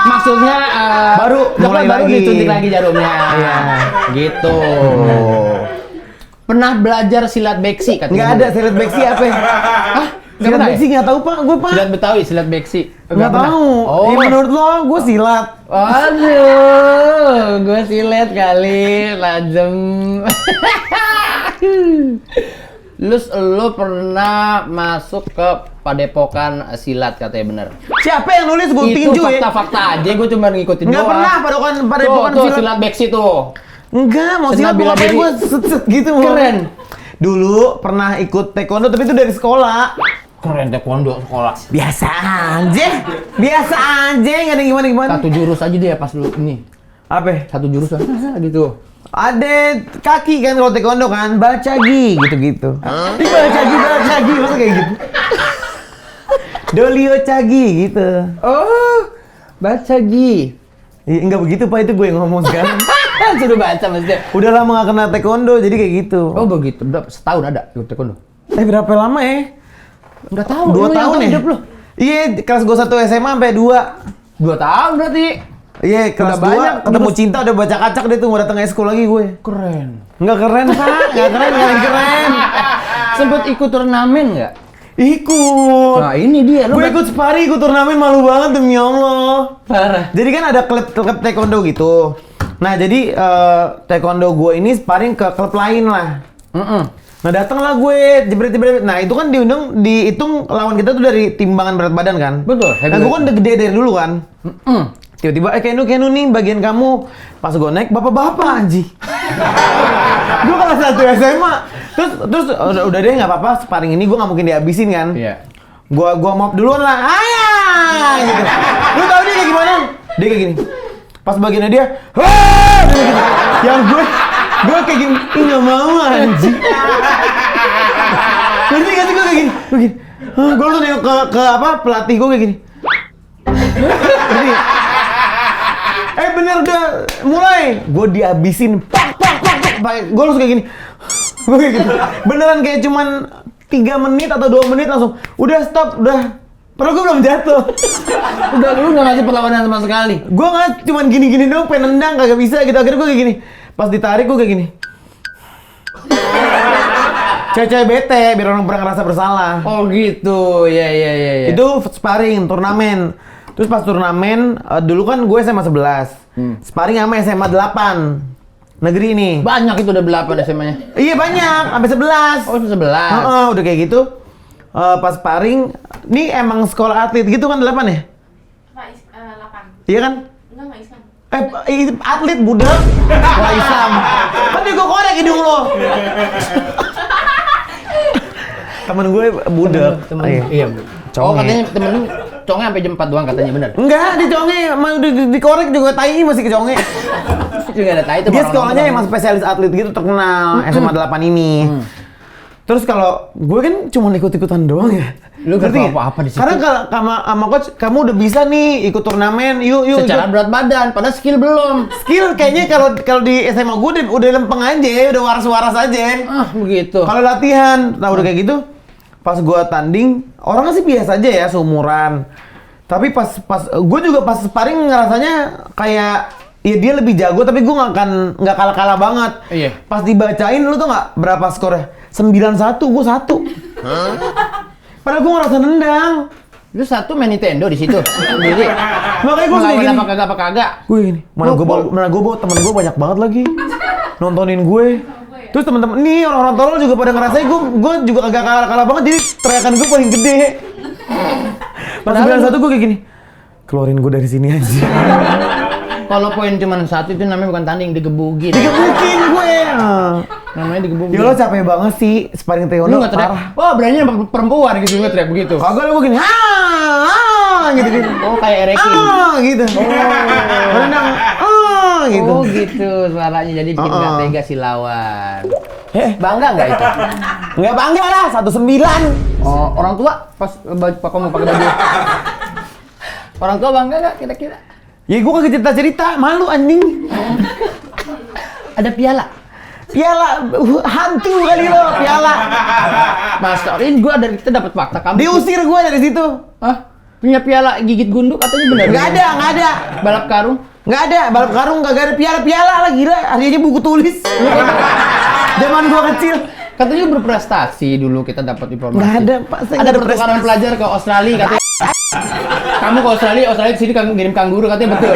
Maksudnya mulai baru lagi. disuntik lagi jarumnya. Iya. Gitu. Pernah belajar silat beksi katanya? Nggak ada silat beksi apa? Hah? Nggak Silat pernah beksi nggak tahu pak, gue pak. Silat Betawi, silat beksi. Nggak tahu. Oh. Menurut lo, gue silat. Aduh, gue silet kali, lajem. Lu pernah masuk ke padepokan silat katanya bener? Siapa yang nulis gue Itu tinju ya? fakta-fakta aja, gue cuma ngikutin Nggak doang. pernah padepokan Tuh, silat. silat beksi tuh. Enggak, mau Senam silat bela pokoknya diri. gue set gitu. Keren. Dulu pernah ikut taekwondo tapi itu dari sekolah. Keren taekwondo sekolah. Biasa aja, nggak ada gimana. Satu jurus aja dia pas lu ini. Apa? Satu jurus aja gitu. Ada kaki kan kalau taekwondo kan, bacagi gitu-gitu. Ini bacagi, masa kayak gitu? Dolio cagi gitu. Oh, baca Gi. Enggak begitu pak, itu gue yang ngomong sekarang. Sudah baca maksudnya. Udah lama gak kena taekwondo, jadi kayak gitu. Oh begitu, udah setahun ada ikut taekwondo. Berapa lama ya? Nggak tahu. 2 tahun ya? Hidup lu. Iya, kelas gue 1 SMA sampai 2. 2 tahun berarti. Iya, kelas Udah banyak, 2 ketemu terus- cinta udah baca kacak deh tuh, mau datang eskul lagi gue. Keren. Nggak keren pak, nggak keren. Sempet ikut turnamen nggak? Ikut. Nah ini dia. Gue ikut sparring, ikut turnamen, malu banget demi Allah. Parah. Jadi kan ada klub taekwondo gitu. Nah jadi taekwondo gue ini sparring ke klub lain lah. Nah datanglah gue jebret. Nah itu kan dihitung lawan kita tuh dari timbangan berat badan kan. Betul, Nah gue kan udah gede dari dulu kan. Tiba-tiba Kenu nih bagian kamu. Pas gue naik bapak-bapak anjing. Gue kelas 1 SMA. Terus udah deh nggak apa-apa, sparring ini gue nggak mungkin dihabisin kan. Iya. Gua mop duluan lah. Ayah gitu. Lu tau dia kayak gimana? Dia kayak gini. Pas bagiannya dia, "Wah!" Dia gitu. Yang gue kayak gini, "Ih, nggak mau anjing." Ngerti gak sih gue kayak gini? Gue gini. Gue langsung nengok ke apa pelatih gue kayak gini. Ngerti gak? Bener udah mulai. Gue dihabisin. Pak. Gue langsung kayak gini. Gue kayak gitu. Beneran kayak cuman 3 menit atau 2 menit langsung. Udah stop, udah. Padahal gue belum jatuh. Udah lu nggak ngasih perlawanan sama sekali. Gue nggak cuman gini-gini doang, pengen nendang kagak bisa gitu. Akhirnya gue kayak gini. Pas ditarik gue kayak gini. Cewek-cewek bete biar orang pernah ngerasa bersalah. Oh gitu, ya. Itu sparring, turnamen. Terus pas turnamen, dulu kan gue SMA 11. Sparring sama SMA 8. Negeri ini. Banyak itu udah 8 SMA-nya. Iya banyak, sampai 11. Oh 11. Udah kayak gitu. Pas sparring, nih emang sekolah atlet gitu kan 8 ya? Nggak, 8. Iya kan? Enggak Islam. Atlet budak. Wah Islam. Kan gue korek hidung lo. Temen gue budak. Temen. Iya. Iya. Conge. Oh katanya temen lu conge sampai jam 4 doang katanya bener. Enggak, diconge, dikorek juga tai masih keconge. Juga ada tai itu. Dia sekolahnya emang spesialis atlet gitu terkenal, SMA 8 ini. Terus kalau gue kan cuma ikut-ikutan doang ya. Lu gak Ngerti tahu nggak? apa-apa di situ. Karena kalau sama coach, kamu udah bisa nih ikut turnamen, yuk Secara ikut. berat badan, padahal skill belum. Skill kayaknya kalau di SMA gue udah lempeng aja, udah waras-waras aja. Ah begitu. Kalau latihan, nah udah kayak gitu, pas gue tanding, orangnya sih biasa aja ya, seumuran. Tapi pas gue juga pas sparring ngerasanya kayak ya dia lebih jago, tapi gue nggak kalah banget. Iya. Pas dibacain, lu tuh nggak berapa skornya? 9-1, gue 1. Padahal gue ngerasa nendang. Lu satu main Nintendo di situ. Sendiri. Makanya gue kayak gini. Apa kagak. Gue gini, mana gue bawa temen gue banyak banget lagi nontonin gue. Terus temen-temen, nih orang-orang tolol juga pada ngerasain gue juga agak kalah banget, jadi teriakan gue paling gede. Pas 9-1 gue kayak gini, keluarin gue dari sini aja. Kalau poin cuma 1 itu namanya bukan tanding, digebukin. Digebukin gue. Namanya digebukin. Ya lo capek banget sih sparring Lu taekwondo, nggak teriak, parah. wah berani sama perempuan gitu, nggak teriak begitu. Kagak lo gini, gitu. Oh kayak Ereki. Gitu. Berenang, gitu. Oh gitu suaranya, jadi bikin nggak tega si lawan. Bangga nggak itu? Nggak bangga lah, 19. Oh orang tua pas kamu pakai baju. Orang tua bangga nggak kira-kira? Ya gua kagak cerita-cerita, malu anjing. Ada piala. Piala hantu kali lo, piala. Mas, ini gua dari kita dapat fakta kamu. Diusir gua dari situ. Hah? Punya piala gigit gunduk katanya benar? Nggak ada. Balap karung? Nggak ada, balap karung kagak ada piala-piala lah gila. Artinya buku tulis. Zaman gua kecil. Katanya berprestasi dulu kita dapat informasi. Nggak ada, Pak. Saya Ada nggak pertukaran berprestasi. pelajar ke Australia katanya. Kamu ke Australia di sini ngirim kangguru katanya betul.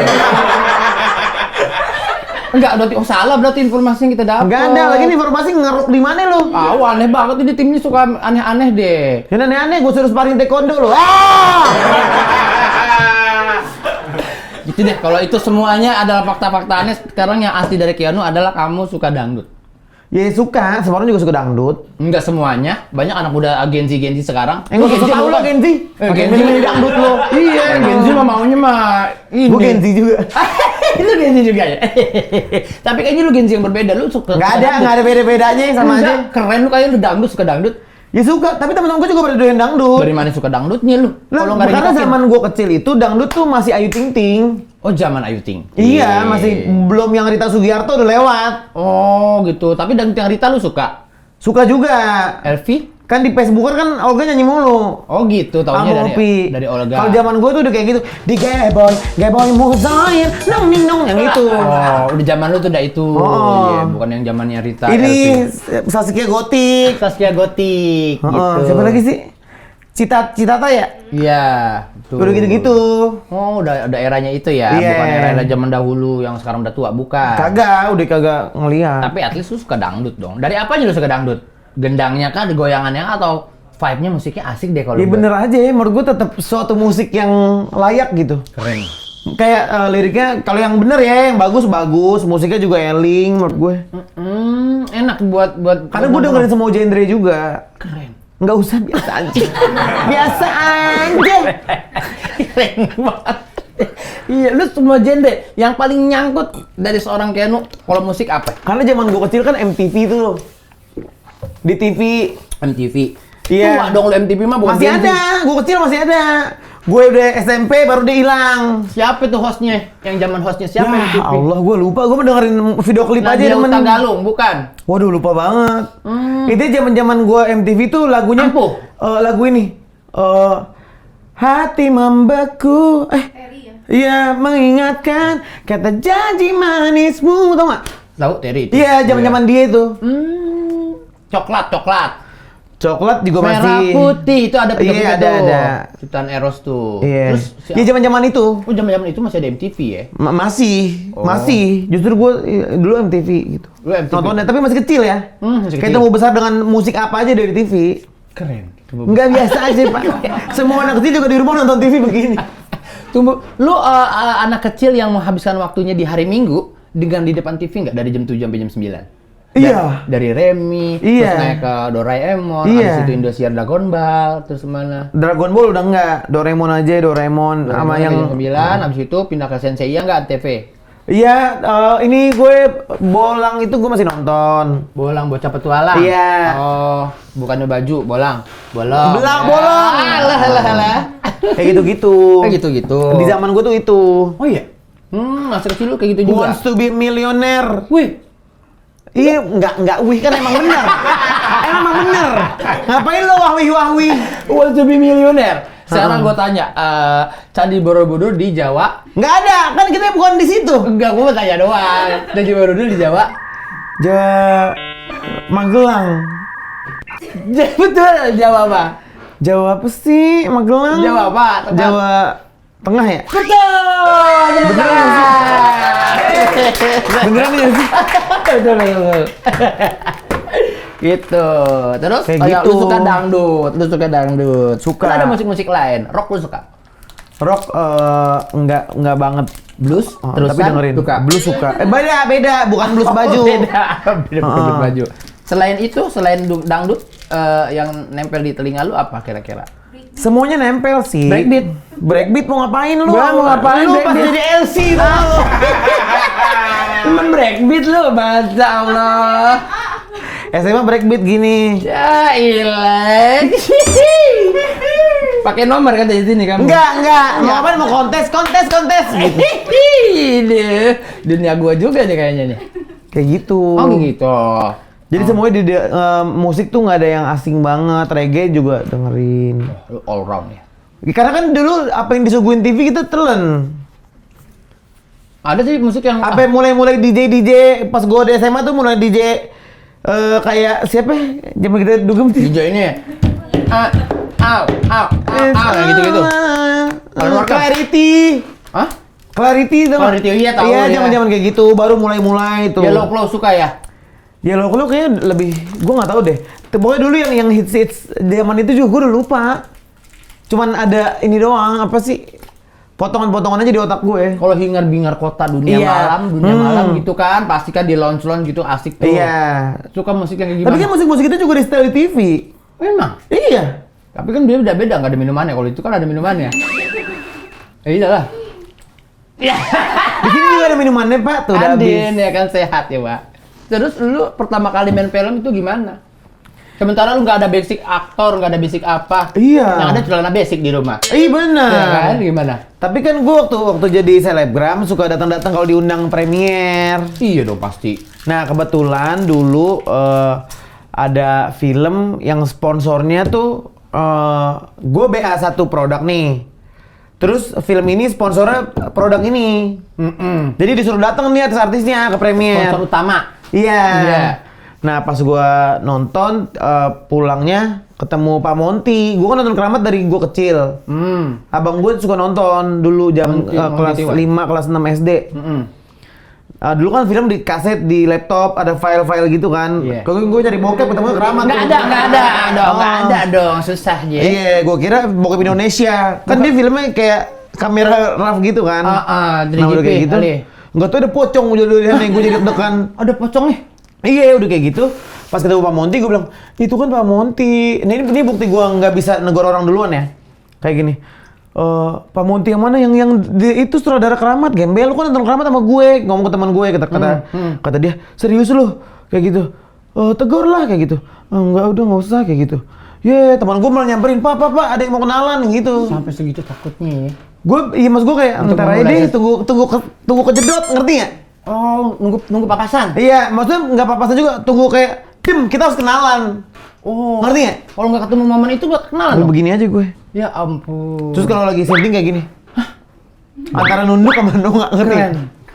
Enggak, berarti salah berarti informasi yang kita dapat. Nggak ada, lagi nih informasi ngeruk di mana lo? Aneh banget ini timnya suka aneh-aneh deh. Yang aneh-aneh gua suruh sparring taekwondo lo. Gitu deh, kalau itu semuanya adalah fakta-fakta aneh, sekarang yang asli dari Keanu adalah kamu suka dangdut. Ya suka, semua orang juga suka dangdut. Enggak semuanya, banyak anak muda Gen Z sekarang. Gua suka tahu lo Gen Z. Gen Z dangdut lo. Iya, Gen Z mah maunya mah ini. Gua Gen Z juga. Lu Gen Z juga ya? Tapi kayaknya lu Gen Z yang berbeda, lu suka Nggak ada beda-bedanya sama aja. Keren lu kayaknya lu dangdut, suka dangdut. Ya suka, tapi temen-temen gue juga pada doyan dangdut. Dari mana suka dangdutnya lu? Lah, Kalau nggak ada karena nikotin. zaman gue kecil itu dangdut tuh masih Ayu Ting Ting. Oh, zaman Ayu Ting. Iya, masih belum yang Rita Sugiarto udah lewat. Oh, gitu. Tapi dangdut yang Rita lu suka? Suka juga. Elvi? Kan di Facebook kan Olga nyanyi mulu. Oh, gitu. Taunya Sama Opi. dari Olga. Kalau zaman gue tuh udah kayak gitu. Di Gay Boy Muzair, nong ning nong yang itu. Oh, udah zaman lu tuh udah itu. Oh. Iya, bukan yang zamannya Rita. Ini Elvi. Saskia Gotik. Saskia Gotik gitu. Siapa lagi sih? Citata ya? Iya, betul. Udah gitu-gitu. Oh, udah eranya itu ya, Iya. bukan era zaman dahulu yang sekarang udah tua, bukan. Udah kagak ngeliat. Tapi at least lu suka dangdut dong. Dari apanya lu suka dangdut? Gendangnya kah, goyangannya kah, atau vibe-nya musiknya asik deh kalau Ya bener aja ya, menurut gue tetap suatu musik yang layak gitu. Keren. Kayak liriknya, kalau yang bener ya, yang bagus, musiknya juga eling menurut gue. Enak buat Karena gue dengerin semua genre juga. keren. Nggak usah, biasa aja. Biasa aja. Keren banget. Iya, lu semua genre. Yang paling nyangkut dari seorang Keanu kalau musik apa? Karena zaman gue kecil kan MTV tuh loh. Di TV. MTV. Iya. Tua dong lu MTV mah bukan Masih Gen Z. ada, gue kecil masih ada. Gue udah SMP baru dia hilang. Siapa tuh hostnya? Yang zaman hostnya siapa Ya MTV? Allah, gue lupa. Gue dengerin video klip aja Nadia temen. Utagalung, bukan? Waduh, lupa banget. Itu zaman-zaman gue MTV tuh lagunya Ampuh. lagu ini. Hati membeku. Eri ya. Iya, mengingatkan kata janji manismu, tau gak? Tahu Terry itu. Iya, zaman-zaman dia itu. Coklat. Coklat juga Merah masih. putih itu ada Iya, video ada. Ciptaan Eros tuh. Iya. Terus Ya zaman-zaman itu. oh zaman itu masih ada MTV ya? Masih, Oh. masih. Justru gue dulu MTV gitu. Lu MTV? Nontonnya, tapi masih kecil ya. Masih Kayak kecil. tumbuh besar dengan musik apa aja dari TV. Keren. Nggak biasa aja, Pak. Semua anak kecil juga di rumah nonton TV begini. Tunggu, lu anak kecil yang menghabiskan waktunya di hari Minggu dengan di depan TV nggak dari jam 7 sampai jam 9? Iya. Dari Remi, Iya. terus naik ke Doraemon, Iya. habis itu Indosiar Dragon Ball, terus mana? Dragon Ball udah enggak. Doraemon aja, Doraemon sama Doraemon yang jam 9, habis itu pindah ke Sensei ya nggak TV? Iya, ini gue bolang itu gue masih nonton. Bolang bocah petualang. Iya. Oh, bukannya baju, bolang. Bolong. Bolong. Alah. Kayak gitu-gitu. Kayak gitu-gitu. Di zaman gue tuh itu. Oh iya. Masa kecil lu kayak gitu juga. Wants to be millionaire. Wih, Iya, enggak wih kan emang bener. Emang bener. Ngapain lo wahwi-wahwi? want to be millionaire. Sekarang gue tanya, Candi Borobudur di Jawa? Enggak ada, kan kita bukan di situ. Enggak, gue mau tanya doang. Candi Borobudur di Jawa? Jawa Magelang. Betul, Jawa apa? Jawa apa sih? Magelang. Jawa apa? Tengah. Jawa Tengah ya? Betul! Beneran nggak sih? Betul. Gitu. Terus Kayak kayak gitu. lu suka dangdut. Suka. Kan ada musik-musik lain. Rock lu suka? Rock enggak banget. Blues? Oh, Terus tapi dengerin. suka? Blues suka. Beda, bukan blues baju. Beda blues Ah. baju. Selain itu, selain dangdut yang nempel di telinga lu apa kira-kira? Semuanya nempel sih. Breakbeat mau ngapain lu? Gua mau ngapain Lu pas breakbeat? jadi LC tuh. Temen breakbeat lu, Masya Allah. SMA breakbeat gini. Ya ilah. Pakai nomor kan dari sini kamu. Enggak. Mau apa? Mau kontes gitu. Ini dunia gua juga nih kayaknya nih. Kayak gitu. Oh gitu. Jadi semuanya di musik tuh nggak ada yang asing banget, reggae juga dengerin. Lu all round ya. Karena kan dulu apa yang disuguhin TV kita telen. Ada sih musik yang Apa mulai DJ pas gua di SMA tuh mulai DJ kayak siapa? Zaman kita dugem tuh. DJ ini ya. Gitu-gitu. Clarity. Hah? Clarity tuh. Clarity, iya tahu Iya, ya. zaman-zaman kayak gitu baru mulai tuh. Yellow Claw suka ya? Yellow Claw kayaknya lebih, gua nggak tahu deh. Pokoknya dulu yang hits zaman itu juga gua udah lupa. Cuman ada ini doang, apa sih? Potongan-potongan aja di otak gue. Kalau hingar-bingar kota dunia Iya. malam gitu kan, pasti kan di launch gitu asik tuh. Iya. Suka musik yang kayak gimana? Tapi kan musik-musik itu juga di setel di TV. Memang. Iya. Tapi kan dia beda-beda, nggak ada minumannya. Kalau itu kan ada minumannya. Iya lah. Di sini juga ada minumannya, Pak. Tuh udah habis. Andin ya kan sehat ya, Pak. Terus lu pertama kali main film itu gimana? Sementara lu nggak ada basic aktor, nggak ada basic apa. Iya. Yang ada celana basic di rumah. Iya benar. Ya kan? Gimana? Tapi kan gue waktu jadi selebgram suka datang-datang kalau diundang premier. Iya dong pasti. Nah kebetulan dulu ada film yang sponsornya tuh gue BA satu produk nih. Terus film ini sponsornya produk ini. Jadi disuruh datang nih artis-artisnya ke premier. Sponsor utama. Iya. Iya. Nah pas gua nonton pulangnya ketemu Pak Monty. Gua kan nonton Keramat dari gua kecil. Abang gue suka nonton dulu jam kelas 5, kelas 6 SD. Dulu kan film di kaset, di laptop, ada file-file gitu kan. Iya. Kalau gue cari bokep ketemu Keramat. Nggak ada dong, susah ya. Iya, gua kira bokep Indonesia. Kan dia filmnya kayak kamera rough gitu kan. Dari Nah udah kayak gitu. kali. Enggak tahu ada pocong jadi gue jadi deg-degan. Ada pocongnya. Iya udah kayak gitu. Pas ketemu Pak Monty gue bilang, itu kan Pak Monty. Nah, ini bukti gue nggak bisa negor orang duluan ya. Kayak gini. Pak Monty yang mana? Yang itu sutradara Keramat. Gembel, lu kan nonton Keramat sama gue. Ngomong ke teman gue kata dia, serius lu? Kayak gitu. Tegur lah kayak gitu. Enggak, udah nggak usah kayak gitu. Teman gue malah nyamperin, Pak, ada yang mau kenalan gitu. Sampai segitu takutnya. Iya mas gue kayak Untuk ntar aja memulai deh, tunggu kejedot, ngerti nggak? Oh, nunggu papasan. Iya, maksudnya nggak papasan juga, tunggu kayak tim kita harus kenalan. Oh. Ngerti nggak? Kalau nggak ketemu momen itu nggak kenalan Gue dong? begini aja gue. Ya ampun. Terus kalau lagi setting kayak gini, antara nunduk sama nggak ngerti? Keren.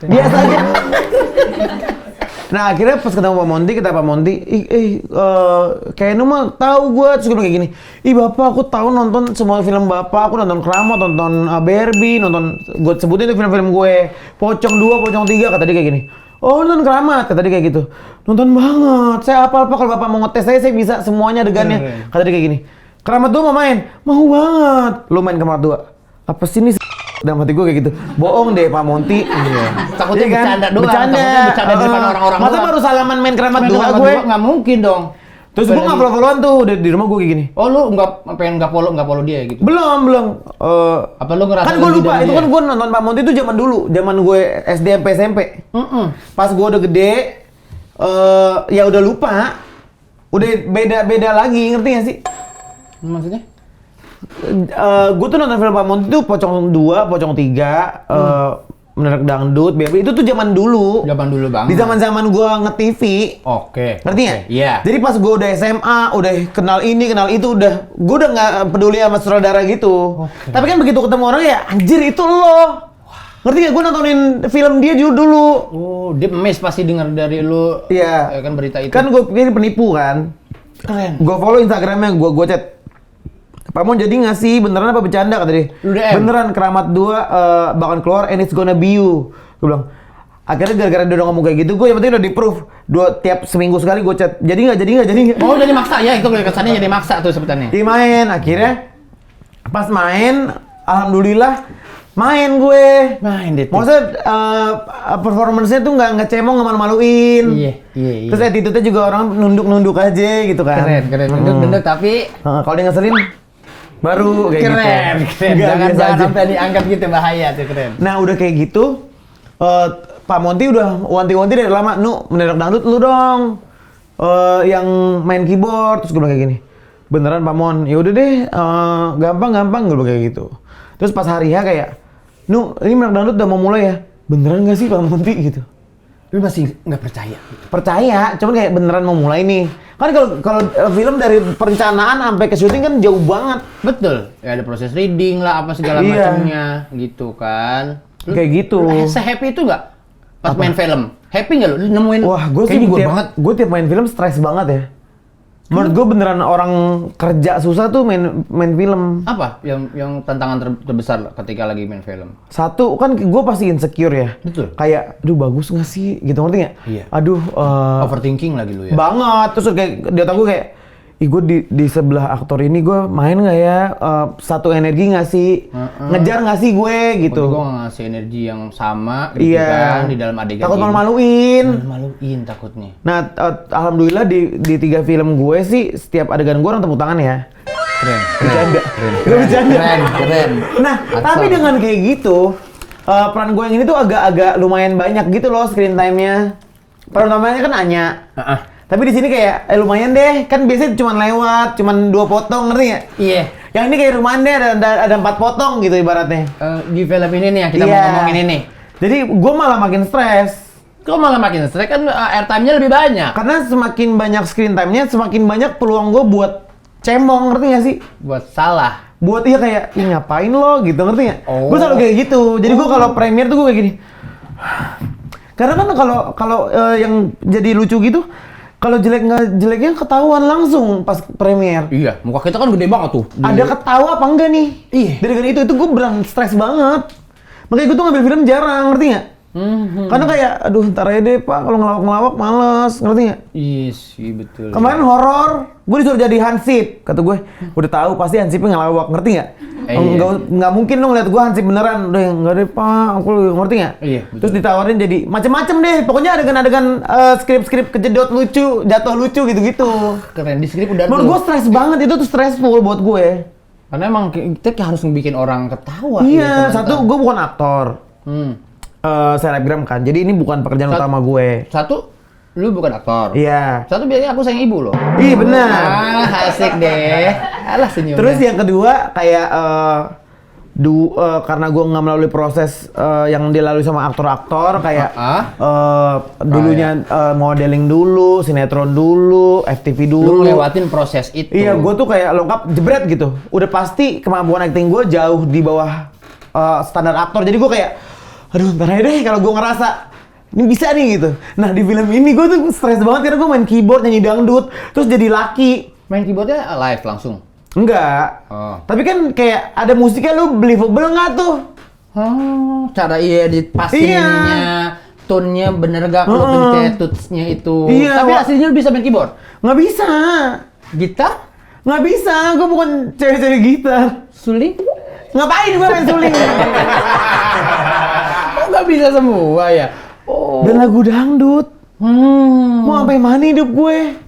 Biasa aja. Nah akhirnya pas ketemu Pak Monty, kata Pak Monty, kayak nu mah tahu gue. Terus gue bilang kayak gini, bapak aku tahu nonton semua film bapak, aku nonton Keramat, nonton Barbie, nonton, gue sebutin itu film-film gue, Pocong 2, Pocong 3, kata dia kayak gini. Oh nonton Keramat, kata dia kayak gitu. Nonton banget, saya apa-apa kalau bapak mau ngetes saya bisa semuanya adegannya. Kata dia kayak gini, Keramat 2 mau main? Mau banget. Lu main Keramat 2? Apa sih ini? Dalam hati gue kayak gitu, bohong deh Pak Monty. Takutnya Iya kan? bercanda doang. Bercanda. Takutnya bercanda di depan orang-orang Masa doang. baru salaman main Keramat 2 Keramat gue? dua nggak mungkin dong. Terus gue nggak follow-followan tuh di rumah gue kayak gini. Oh lu nggak follow dia gitu? Belum. Apa lu ngerasa Kan gue lebih lupa, dari itu dia? kan gue nonton Pak Monty itu zaman dulu, zaman gue SD SMP. Pas gue udah gede, ya udah lupa. Udah beda lagi, ngerti gak sih? Maksudnya? Gue tuh nonton film Pak Monty tuh Pocong 2, Pocong 3, Menarik Dangdut, Baby. Itu tuh zaman dulu. Zaman dulu banget. Di zaman gue nge-TV. Oke. Ngerti nggak? Iya. Jadi pas gue udah SMA, udah kenal ini, kenal itu, gue udah nggak peduli sama sutradara gitu. Tapi kan begitu ketemu orang ya, anjir itu lo. Ngerti nggak? Gue nontonin film dia dulu. Oh, dia mes pasti dengar dari lu. Iya. Kan berita itu. Kan gue pikir penipu kan. Keren. Gue follow Instagramnya, gue chat. Pak Mon jadi nggak sih? Beneran apa bercanda? Kata dia. Lu DM? Beneran, Keramat 2 bakal keluar and it's gonna be you. Gue bilang. Akhirnya gara-gara dia udah ngomong kayak gitu, gue yang penting udah di-proof. Tiap seminggu sekali gue chat. Jadi nggak? Oh, jadi maksa ya, itu kesannya jadi maksa tuh sebutannya. Dia main, akhirnya pas main, alhamdulillah main gue. Main deh. Maksudnya performance-nya tuh nggak cemong, nggak malu-maluin. Iya. Terus attitude-nya juga orang nunduk-nunduk aja gitu kan. Keren. Gendut tapi Kalau dia ngeselin, baru kayak gitu. keren. Nggak, biasa Jangan aja. sampai dianggap gitu, bahaya tuh, keren. Nah udah kayak gitu, Pak Monty udah wanti-wanti dari lama, Nu, mendadak dangdut lu dong. Yang main keyboard. Terus gue bilang kayak gini, beneran Pak Mon, ya udah deh, gampang gue kayak gitu. Terus pas hari H kayak, Nu, ini Menak Dangdut udah mau mulai ya, beneran nggak sih Pak Monty gitu? Lu masih nggak percaya? Percaya, cuman kayak beneran mau mulai nih. Kan kalau film dari perencanaan sampai ke syuting kan jauh banget. Betul. Ya ada proses reading lah, apa segala Iya. macamnya, gitu kan. Kayak gitu. Se-happy itu nggak? Pas main film, happy nggak lu nemuin? Wah, gue sih kayaknya gua banget. gue tiap main film stres banget ya. Menurut gue beneran orang kerja susah tuh main film. Apa yang tantangan terbesar lah ketika lagi main film? Satu kan gue pasti insecure ya. Betul. Kayak, aduh bagus nggak sih? Gitu ngerti nggak? Iya. Aduh. Overthinking lagi lu ya. Banget. Terus kayak di otak gue kayak, ih gue di sebelah aktor ini gue main nggak ya? Satu energi nggak sih? Ngejar nggak sih gue gitu? Gue nggak ngasih energi yang sama gitu kan di dalam adegan. Takut ini. malu-maluin. Maluin takutnya. Nah, alhamdulillah di 3 film gue sih setiap adegan gue orang tepuk tangan ya. Keren. Bercanda. Gak bercanda. Keren. Nah, tapi dengan kayak gitu, peran gue yang ini tuh agak lumayan banyak gitu loh screen time-nya. Peran utamanya kan Anya. Tapi di sini kayak lumayan deh, kan biasanya cuma lewat, cuma 2 potong, ngerti nggak? Iya. Yang ini kayak lumayan deh, ada 4 potong gitu ibaratnya. Di film ini nih yang kita mau Iya. ngomongin ini. Jadi gue malah makin stres. Kok malah makin stres kan airtime-nya lebih banyak. Karena semakin banyak screen time-nya, semakin banyak peluang gue buat cemong, ngerti nggak sih? Buat salah. Buat iya kayak, ih ngapain lo gitu, ngerti nggak? Oh. Gue selalu kayak gitu. Jadi gue kalau premiere tuh gue kayak gini. Karena kan kalau yang jadi lucu gitu, kalau jeleknya ketahuan langsung pas premiere. Iya, muka kita kan gede banget tuh. Ada ketawa apa enggak nih? Iya. Dari itu gue beneran stres banget. Makanya gue tuh ngambil film jarang, ngerti nggak? Karena kayak, aduh ntar aja deh Pak, kalau ngelawak-ngelawak males, ngerti nggak? Iya sih, betul. Kemarin horor, gue disuruh jadi Hansip. Kata gue, udah tahu pasti Hansipnya ngelawak, ngerti nggak? Nggak mungkin dong lihat gue Hansip beneran. Udah nggak deh Pak, aku ngerti nggak? Iya, betul. Terus ditawarin jadi macem-macem deh. Pokoknya adegan-adegan skrip-skrip kejedot lucu, jatuh lucu gitu-gitu. Keren, di skrip udah Menurut gue stres banget, itu tuh stressful buat gue. Karena emang kita harus bikin orang ketawa. Iya, satu gue bukan aktor. Hmm. Selebgram kan, jadi ini bukan pekerjaan utama gue. Satu, lu bukan aktor. Iya. Satu biasanya aku sayang ibu loh. Ih benar. Asik deh. Alah senyum. Terus yang kedua kayak karena gue nggak melalui proses yang dilalui sama aktor-aktor kayak dulunya modeling dulu, sinetron dulu, FTV dulu. Lu lewatin proses itu. Iya, gue tuh kayak lengkap jebret gitu. Udah pasti kemampuan acting gue jauh di bawah standar aktor. Jadi gue kayak, aduh ntar aja deh kalau gue ngerasa ini bisa nih gitu. Nah di film ini gue tuh stres banget karena gue main keyboard, nyanyi dangdut, terus jadi laki. Main keyboardnya live langsung? Enggak. Oh. Tapi kan kayak ada musiknya, lu believable nggak tuh? Oh, cara edit pasti Iya. ininya, tone-nya bener gak kalau pencet tuts-nya itu. Iya, Tapi aslinya lu bisa main keyboard? Nggak bisa. Gitar? Nggak bisa, gue bukan cewek-cewek gitar. Suling? Ngapain gue main suling? Oh, nggak bisa semua ya? Oh. Dan lagu dangdut. Mau sampai mana hidup gue?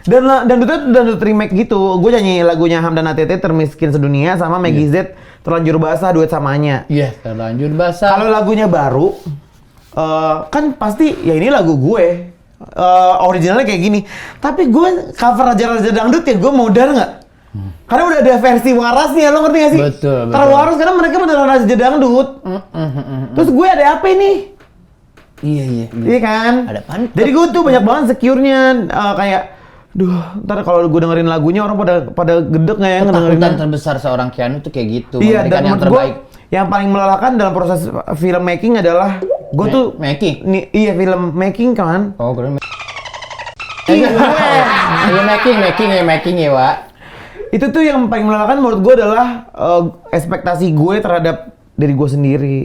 Dan dangdutnya dangdut remake gitu. Gue nyanyi lagunya Hamdan ATT Termiskin Sedunia sama Maggie Z Terlanjur Basah duet samanya. Iya, terlanjur basah. Kalau lagunya baru, kan pasti ya ini lagu gue. Originalnya kayak gini. Tapi gue cover Raja-Raja Dangdut ya gue modal nggak? Karena udah ada versi warasnya, lo ngerti gak sih? Betul. Terwaras karena mereka beneran Raja Dangdut. Terus gue ada apa nih? Iya. Iya kan? Ada panik. Jadi gue tuh banyak banget secure-nya kayak, duh, ntar kalau gue dengerin lagunya orang pada gedek nggak ya ngedengerin? Ketakutan terbesar seorang Keanu tuh kayak gitu. Iya, memberikan dan yang menurut gue terbaik. yang paling melelahkan dalam proses filmmaking adalah gue tuh making? Iya film making kan. Oh, keren. Iya, Iya, making ya, Wak. itu tuh yang paling melelahkan menurut gue adalah ekspektasi gue terhadap diri gue sendiri.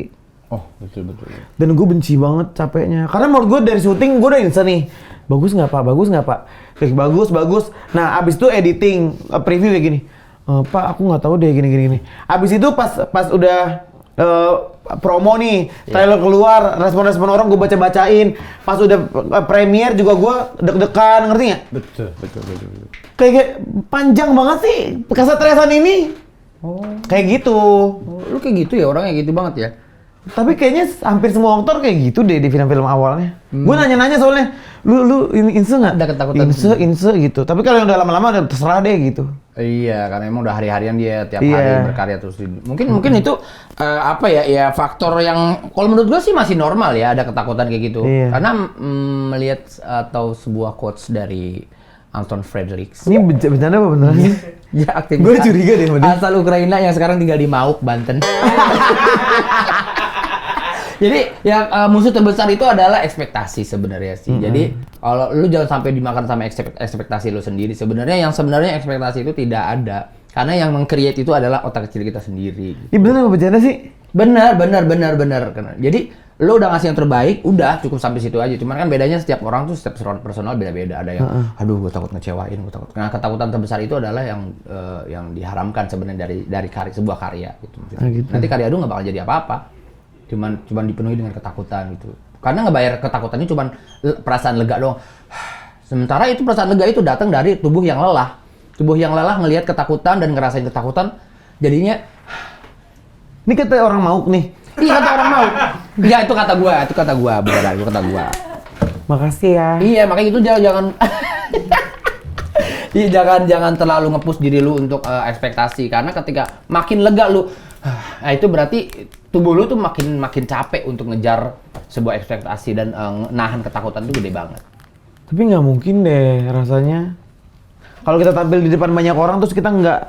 Oh, betul. Dan gue benci banget capeknya. Karena menurut gue dari syuting gue udah instan nih. Bagus nggak Pak? Kayak bagus. Nah abis itu editing, preview kayak gini. Pak aku nggak tahu deh gini. Abis itu pas udah promo nih, trailer keluar, respon orang gue bacain. Pas udah premiere juga gue deg-degan, ngerti nggak? Betul. Kayak panjang banget sih kesetresan ini. Oh. Kayak gitu. Lu kayak gitu ya, orangnya gitu banget ya? Tapi kayaknya hampir semua aktor kayak gitu deh di film-film awalnya. Gue nanya-nanya soalnya, lu ini inse nggak? Ada ketakutan. Inse gitu. Tapi kalau yang udah lama-lama udah terserah deh gitu. Iya, karena emang udah hari-harian dia tiap Iya. hari berkarya terus. Mungkin itu apa ya faktor yang kalau menurut gua sih masih normal ya ada ketakutan kayak gitu. Iya. Karena melihat atau sebuah quotes dari Anton Fredericks. Ini bercanda apa beneran sih? Ya aktivis. Gue curiga deh sama dia. Asal Ukraina yang sekarang tinggal di Mauk, Banten. Jadi yang musuh terbesar itu adalah ekspektasi sebenarnya sih. Jadi kalau lu jangan sampai dimakan sama ekspektasi lu sendiri. Sebenarnya ekspektasi itu tidak ada. Karena yang meng-create itu adalah otak kecil kita sendiri. Ini bener apa bercanda sih? Benar. Jadi lu udah ngasih yang terbaik, udah cukup sampai situ aja. Cuman kan bedanya setiap orang tuh setiap personal beda-beda. Ada yang, aduh gue takut ngecewain, gue takut. Nah ketakutan terbesar itu adalah yang diharamkan sebenarnya dari sebuah karya gitu. Gitu. Nanti karya lu nggak bakal jadi apa-apa. Cuman dipenuhi dengan ketakutan gitu. Karena ngebayar ketakutannya cuman perasaan lega doang. Sementara itu perasaan lega itu datang dari tubuh yang lelah. Tubuh yang lelah ngelihat ketakutan dan ngerasain ketakutan, jadinya Ini kata orang Mauk nih. iya kata orang mau. Iya itu kata gua, beneran itu kata gua. Makasih ya. Iya, makanya itu jangan Iya, jangan terlalu nge-push diri lu untuk ekspektasi karena ketika makin lega lu nah itu berarti tubuh lu tuh makin capek untuk ngejar sebuah ekspektasi dan nahan ketakutan itu gede banget. Tapi nggak mungkin deh rasanya. Kalau kita tampil di depan banyak orang terus kita nggak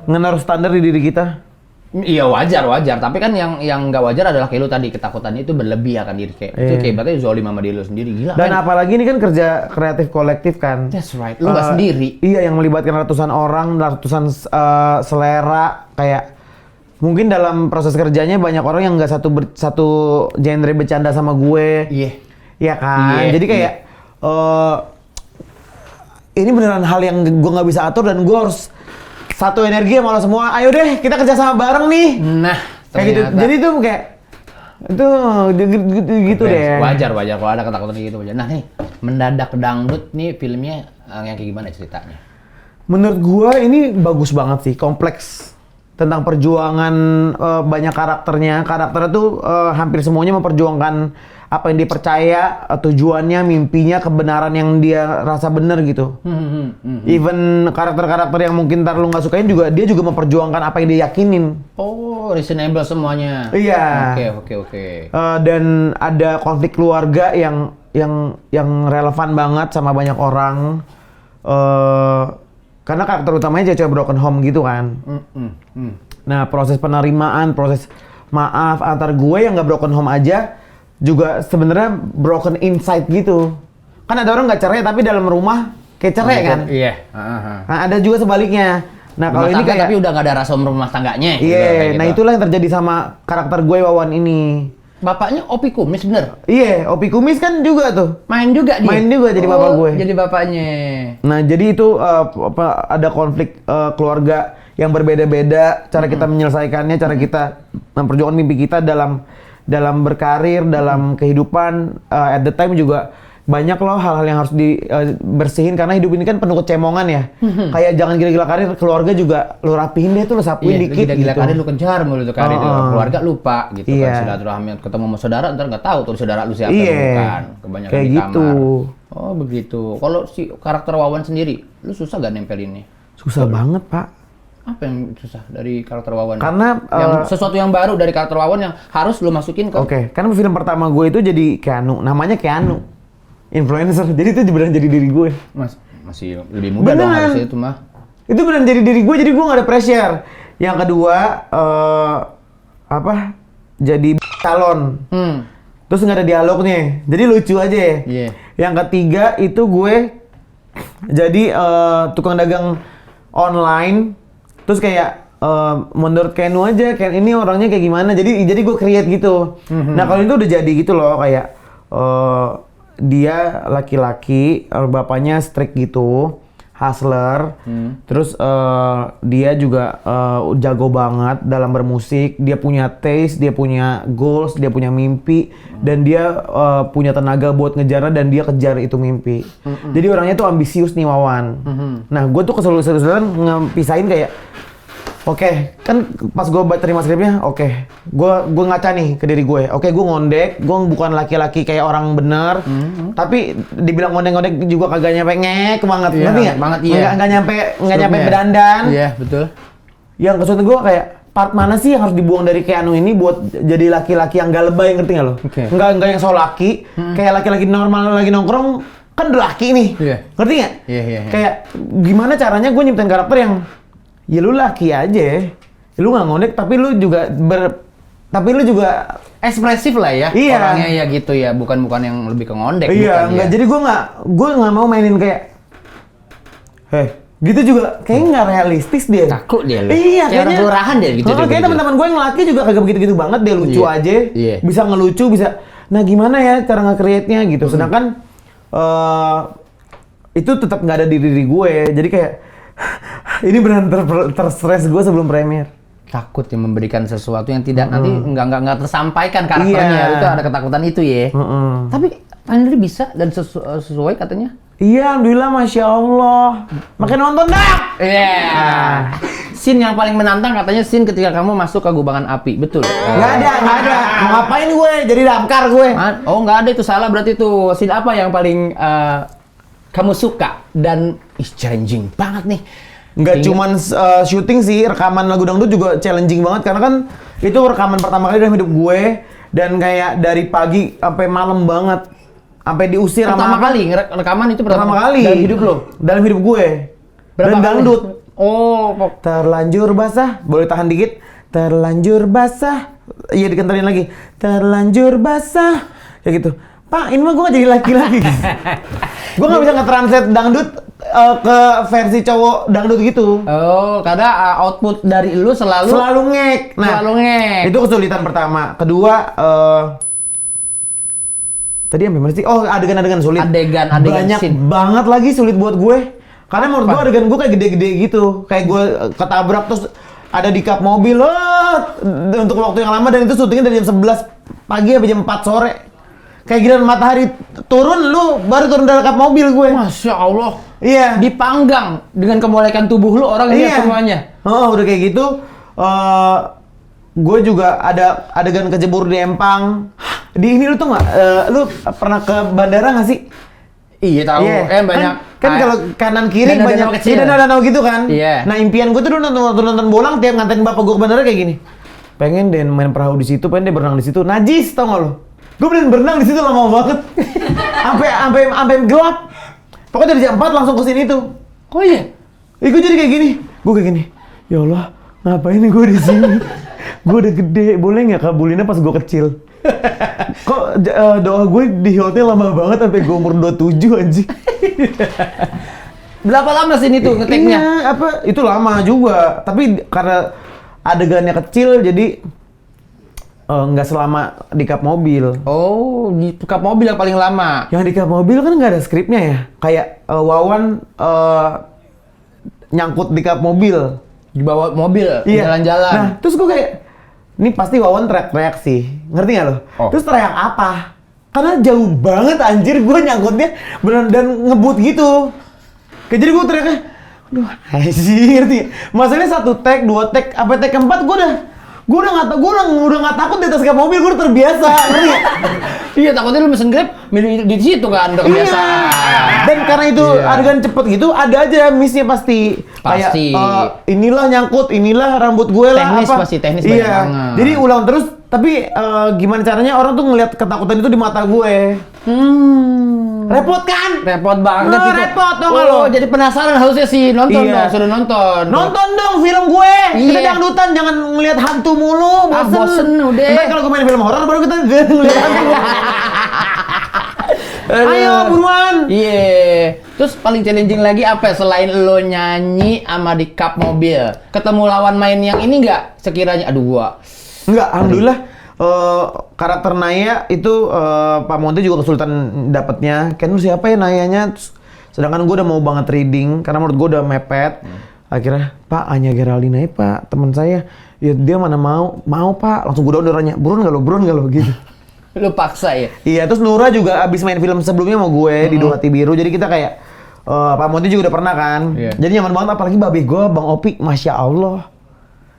naruh standar di diri kita. Iya wajar, tapi kan yang nggak wajar adalah kayak lu tadi ketakutannya itu berlebih akan diri itu kayak berarti zolim sama diri lu sendiri gila. Dan kan? apalagi ini kan kerja kreatif kolektif kan. That's right, lu nggak sendiri. Iya, yang melibatkan ratusan orang, ratusan selera kayak mungkin dalam proses kerjanya banyak orang yang nggak satu genre bercanda sama gue. Iya. Iya kan. Iya, Jadi kayak ini beneran hal yang gue nggak bisa atur dan gue harus satu energi sama lo semua. Ayo deh kita kerja sama bareng nih. Nah, Kayak gitu. Jadi tuh kayak itu gitu deh. Wajar kalau ada ketakutan kayak gitu wajar. Nah nih, Mendadak Dangdut nih filmnya yang kayak gimana ceritanya? Menurut gua ini bagus banget sih, kompleks tentang perjuangan banyak karakternya. Karakternya tuh hampir semuanya memperjuangkan apa yang dia percaya, tujuannya, mimpinya, kebenaran yang dia rasa benar gitu. Even karakter-karakter yang mungkin ntar lu nggak sukain juga, dia juga memperjuangkan apa yang dia yakinin. Oh, reasonable semuanya. Iya. Oke. Dan ada konflik keluarga yang relevan banget sama banyak orang. Karena karakter utamanya cewek broken home gitu kan. Nah, proses penerimaan, proses maaf antar gue yang nggak broken home aja juga sebenarnya broken inside gitu. Kan ada orang nggak cerai tapi dalam rumah kayak cerai kan. Iya. Nah, ada juga sebaliknya. Nah, kalau ini kayak tapi udah nggak ada rasa rumah tangganya. iya, gitu, nah itulah yang terjadi sama karakter gue Wawan ini. Bapaknya Opi Kumis bener? Iya, Opi Kumis kan juga tuh. Main juga dia? Main juga jadi bapak gue. Jadi bapaknya. Nah, jadi itu ada konflik keluarga yang berbeda-beda, cara kita menyelesaikannya, cara kita memperjuangkan mimpi kita dalam berkarir, dalam kehidupan. At the time juga banyak loh hal-hal yang harus dibersihin karena hidup ini kan penuh kecemongan ya. Kayak jangan gila-gila karir, keluarga juga lu rapihin deh tuh, lu sapuin dikit gila-gila gitu. karir lu kejar mulu tuh karir keluarga lupa gitu Iya. kan. Silaturahmi ketemu sama saudara ntar nggak tahu tuh saudara lu siapa Iya. bukan. Kebanyakan Kayak di kamar. gitu. Oh begitu. Kalau si karakter Wawan sendiri, lu susah gak nempelinnya? Susah banget, Pak. Apa yang susah dari karakter Wawan? Karena sesuatu yang baru dari karakter Wawan yang harus lu masukin ke. Oke, karena film pertama gue itu jadi Keanu, namanya Keanu. Influencer, jadi itu beneran jadi diri gue. Masih lebih muda dong Beneran. harusnya itu mah. Itu beneran jadi diri gue, jadi gue gak ada pressure. Yang kedua, jadi calon. Terus nggak ada dialognya, jadi lucu aja. Iya. Yang ketiga itu gue jadi tukang dagang online. Terus kayak menurut Keanu aja, Ken ini orangnya kayak gimana. Jadi gue create gitu. Nah kalau itu udah jadi gitu loh, kayak dia laki-laki, bapaknya strict gitu, hustler. Terus dia juga jago banget dalam bermusik. Dia punya taste, dia punya goals, dia punya mimpi, dan dia punya tenaga buat ngejar dan dia kejar itu mimpi. Jadi orangnya tuh ambisius nih Wawan. Nah gue tuh kesulitan ngepisahin kayak Oke, kan pas gue terima skripnya, oke, gue ngaca nih ke diri gue. Oke, gue ngondek, gue bukan laki-laki kayak orang bener, tapi dibilang ngondek-ngondek juga kagak nyampe ngek banget, Iya, ngerti nggak? banget, iya. Nggak nyampe Struknya. berdandan. Iya, betul. Yang kesulitan gue kayak part mana sih yang harus dibuang dari Keanu ini buat jadi laki-laki yang gak lebay, ngerti nggak lo? Oke. Nggak yang so laki, kayak laki-laki normal lagi nongkrong kan udah laki nih, Iya. ngerti nggak? Iya. Kayak gimana caranya gue nyiptain karakter yang ya lu laki aja, lu nggak ngondek tapi lu juga Ekspresif lah ya. Iya. Orangnya ya gitu ya, bukan yang lebih ke ngondek. iya bukan nggak ya. jadi gue nggak mau mainin kayak gitu juga kayaknya nggak realistis dia. Kaku dia lu. Iya, Kayak orang kelurahan dia gitu. Kayak teman-teman gue yang laki juga kagak begitu-gitu banget, dia lucu Iya. aja, Iya. bisa ngelucu, bisa. Nah gimana ya cara nge-create-nya gitu. Sedangkan itu tetap nggak ada di diri gue, jadi kayak ini benar terstres gue sebelum premier. Takut ya memberikan sesuatu yang tidak nanti nggak tersampaikan karakternya. Iya. Itu ada ketakutan itu ya. Tapi Andri bisa dan sesuai katanya. Iya, alhamdulillah, masya Allah. Makin nonton dah. Iya. Scene yang paling menantang katanya scene ketika kamu masuk ke gubangan api, betul? Nggak ada. Mau ngapain gue? Jadi damkar gue. Oh, nggak ada, itu salah berarti itu. Scene apa yang paling kamu suka dan challenging banget nih? Nggak Ingat- cuman syuting sih, rekaman lagu dangdut juga challenging banget karena kan itu rekaman pertama kali dalam hidup gue dan kayak dari pagi sampai malam banget, sampai diusir pertama sama kali rekaman itu pertama kali dalam hidup lo. dalam hidup gue. Berapa Dan kali? dangdut. Oh, Terlanjur basah, boleh tahan dikit. Terlanjur basah, iya dikentalin lagi. Terlanjur basah, kayak gitu. Pak, ini mah gue gak jadi laki-laki. Gue gak bisa nge-translate dangdut ke versi cowok dangdut gitu. oh, karena output dari lu Selalu ngek. Selalu ngek. Itu kesulitan pertama. Kedua, tadi sampai mana sih? Oh, adegan-adegan sulit. Adegan Banyak scene. banget lagi sulit buat gue. Karena menurut gue adegan gue kayak gede-gede gitu. Kayak gue ketabrak terus ada di kap mobil. Untuk waktu yang lama dan itu syutingnya dari jam 11 pagi sampai jam 4 sore. Kayak giliran matahari turun, lu baru turun dari kap mobil gue. Masya Allah. Iya. Dipanggang dengan kemolekan tubuh lu orang lihat semuanya. Oh, udah kayak gitu. Gue juga ada adegan kejebur di empang. Di ini lu tuh nggak? Lu pernah ke bandara nggak sih? Iya tahu. Iya. Banyak. Kan kalau kanan kiri danau-danau banyak kecil. danau gitu kan. Iya. Nah impian gue tuh dulu nonton bolang tiap nganterin bapak gue ke bandara kayak gini. Pengen deh main perahu di situ, pengen deh berenang di situ. Najis tau gak lo? Gue pengen berenang di situ lama banget. Sampai gelap. Pokoknya dari jam 4 langsung ke sini tuh. Oh iya. Gue jadi kayak gini. Gue kayak gini. Ya Allah, ngapain nih gue di sini? Gue udah gede, boleh nggak kabulinnya pas gue kecil? Kok doa gue di hotel lama banget sampai gue umur 27 anjing. Berapa lama sih itu ngeteknya? Iya, itu lama juga. Tapi karena adegannya kecil jadi nggak selama di kap mobil. Oh, di kap mobil yang paling lama. Yang di kap mobil kan nggak ada skripnya ya. Kayak Wawan nyangkut di kap mobil. Dibawa mobil, jalan-jalan. Nah, terus gue kayak, ini pasti Wawan teriak-teriak sih. Ngerti nggak lo? Oh. Terus teriak apa? Karena jauh banget anjir gue nyangkutnya beneran dan ngebut gitu. Kayak jadi gue teriaknya, aduh anjir ngerti nggak? Masalahnya 1 take, 2 take, apa take keempat gue udah nggak takut di atas kap mobil, gue udah terbiasa, ngerti nggak? Iya, takutnya lu mesen Grab, milih di situ kan, udah kebiasaan. Iya. Dan karena itu adegan cepet gitu, ada aja miss-nya pasti. Pasti. Kayak inilah nyangkut, inilah rambut gue lah. Teknis apa. pasti, teknis iya. banyak banget. Jadi ulang terus, tapi gimana caranya orang tuh ngeliat ketakutan itu di mata gue. Repot kan? Repot banget itu. Repot dong Oh, lo. jadi penasaran harusnya sih nonton Iya. dong, sudah nonton. Nonton dong film gue. Kita Iya. dangdutan, jangan ngeliat hantu mulu. Ah, bosen udah. Ntar kalau gue main film horor baru kita ngeliat hantu. Ayo buruan. Iya. Terus paling challenging lagi apa selain lo nyanyi sama di kap mobil? Ketemu lawan main yang ini nggak sekiranya? Aduh gua. Enggak, alhamdulillah karakter Naya itu Pak Monty juga kesulitan dapetnya. Kan lu siapa ya Nayanya? Sedangkan gue udah mau banget reading karena menurut gue udah mepet. Akhirnya, Pak Anya Geraldine ya Pak, teman saya. Ya dia mana mau Pak. Langsung gue udah nanya, buruan nggak lo gitu. Lu paksa ya? Iya, terus Nura juga abis main film sebelumnya sama gue di Dua Hati Biru. Jadi kita kayak Pak Monty juga udah pernah kan. Iya. Jadi nyaman banget apalagi babe gue Bang Opi, Masya Allah.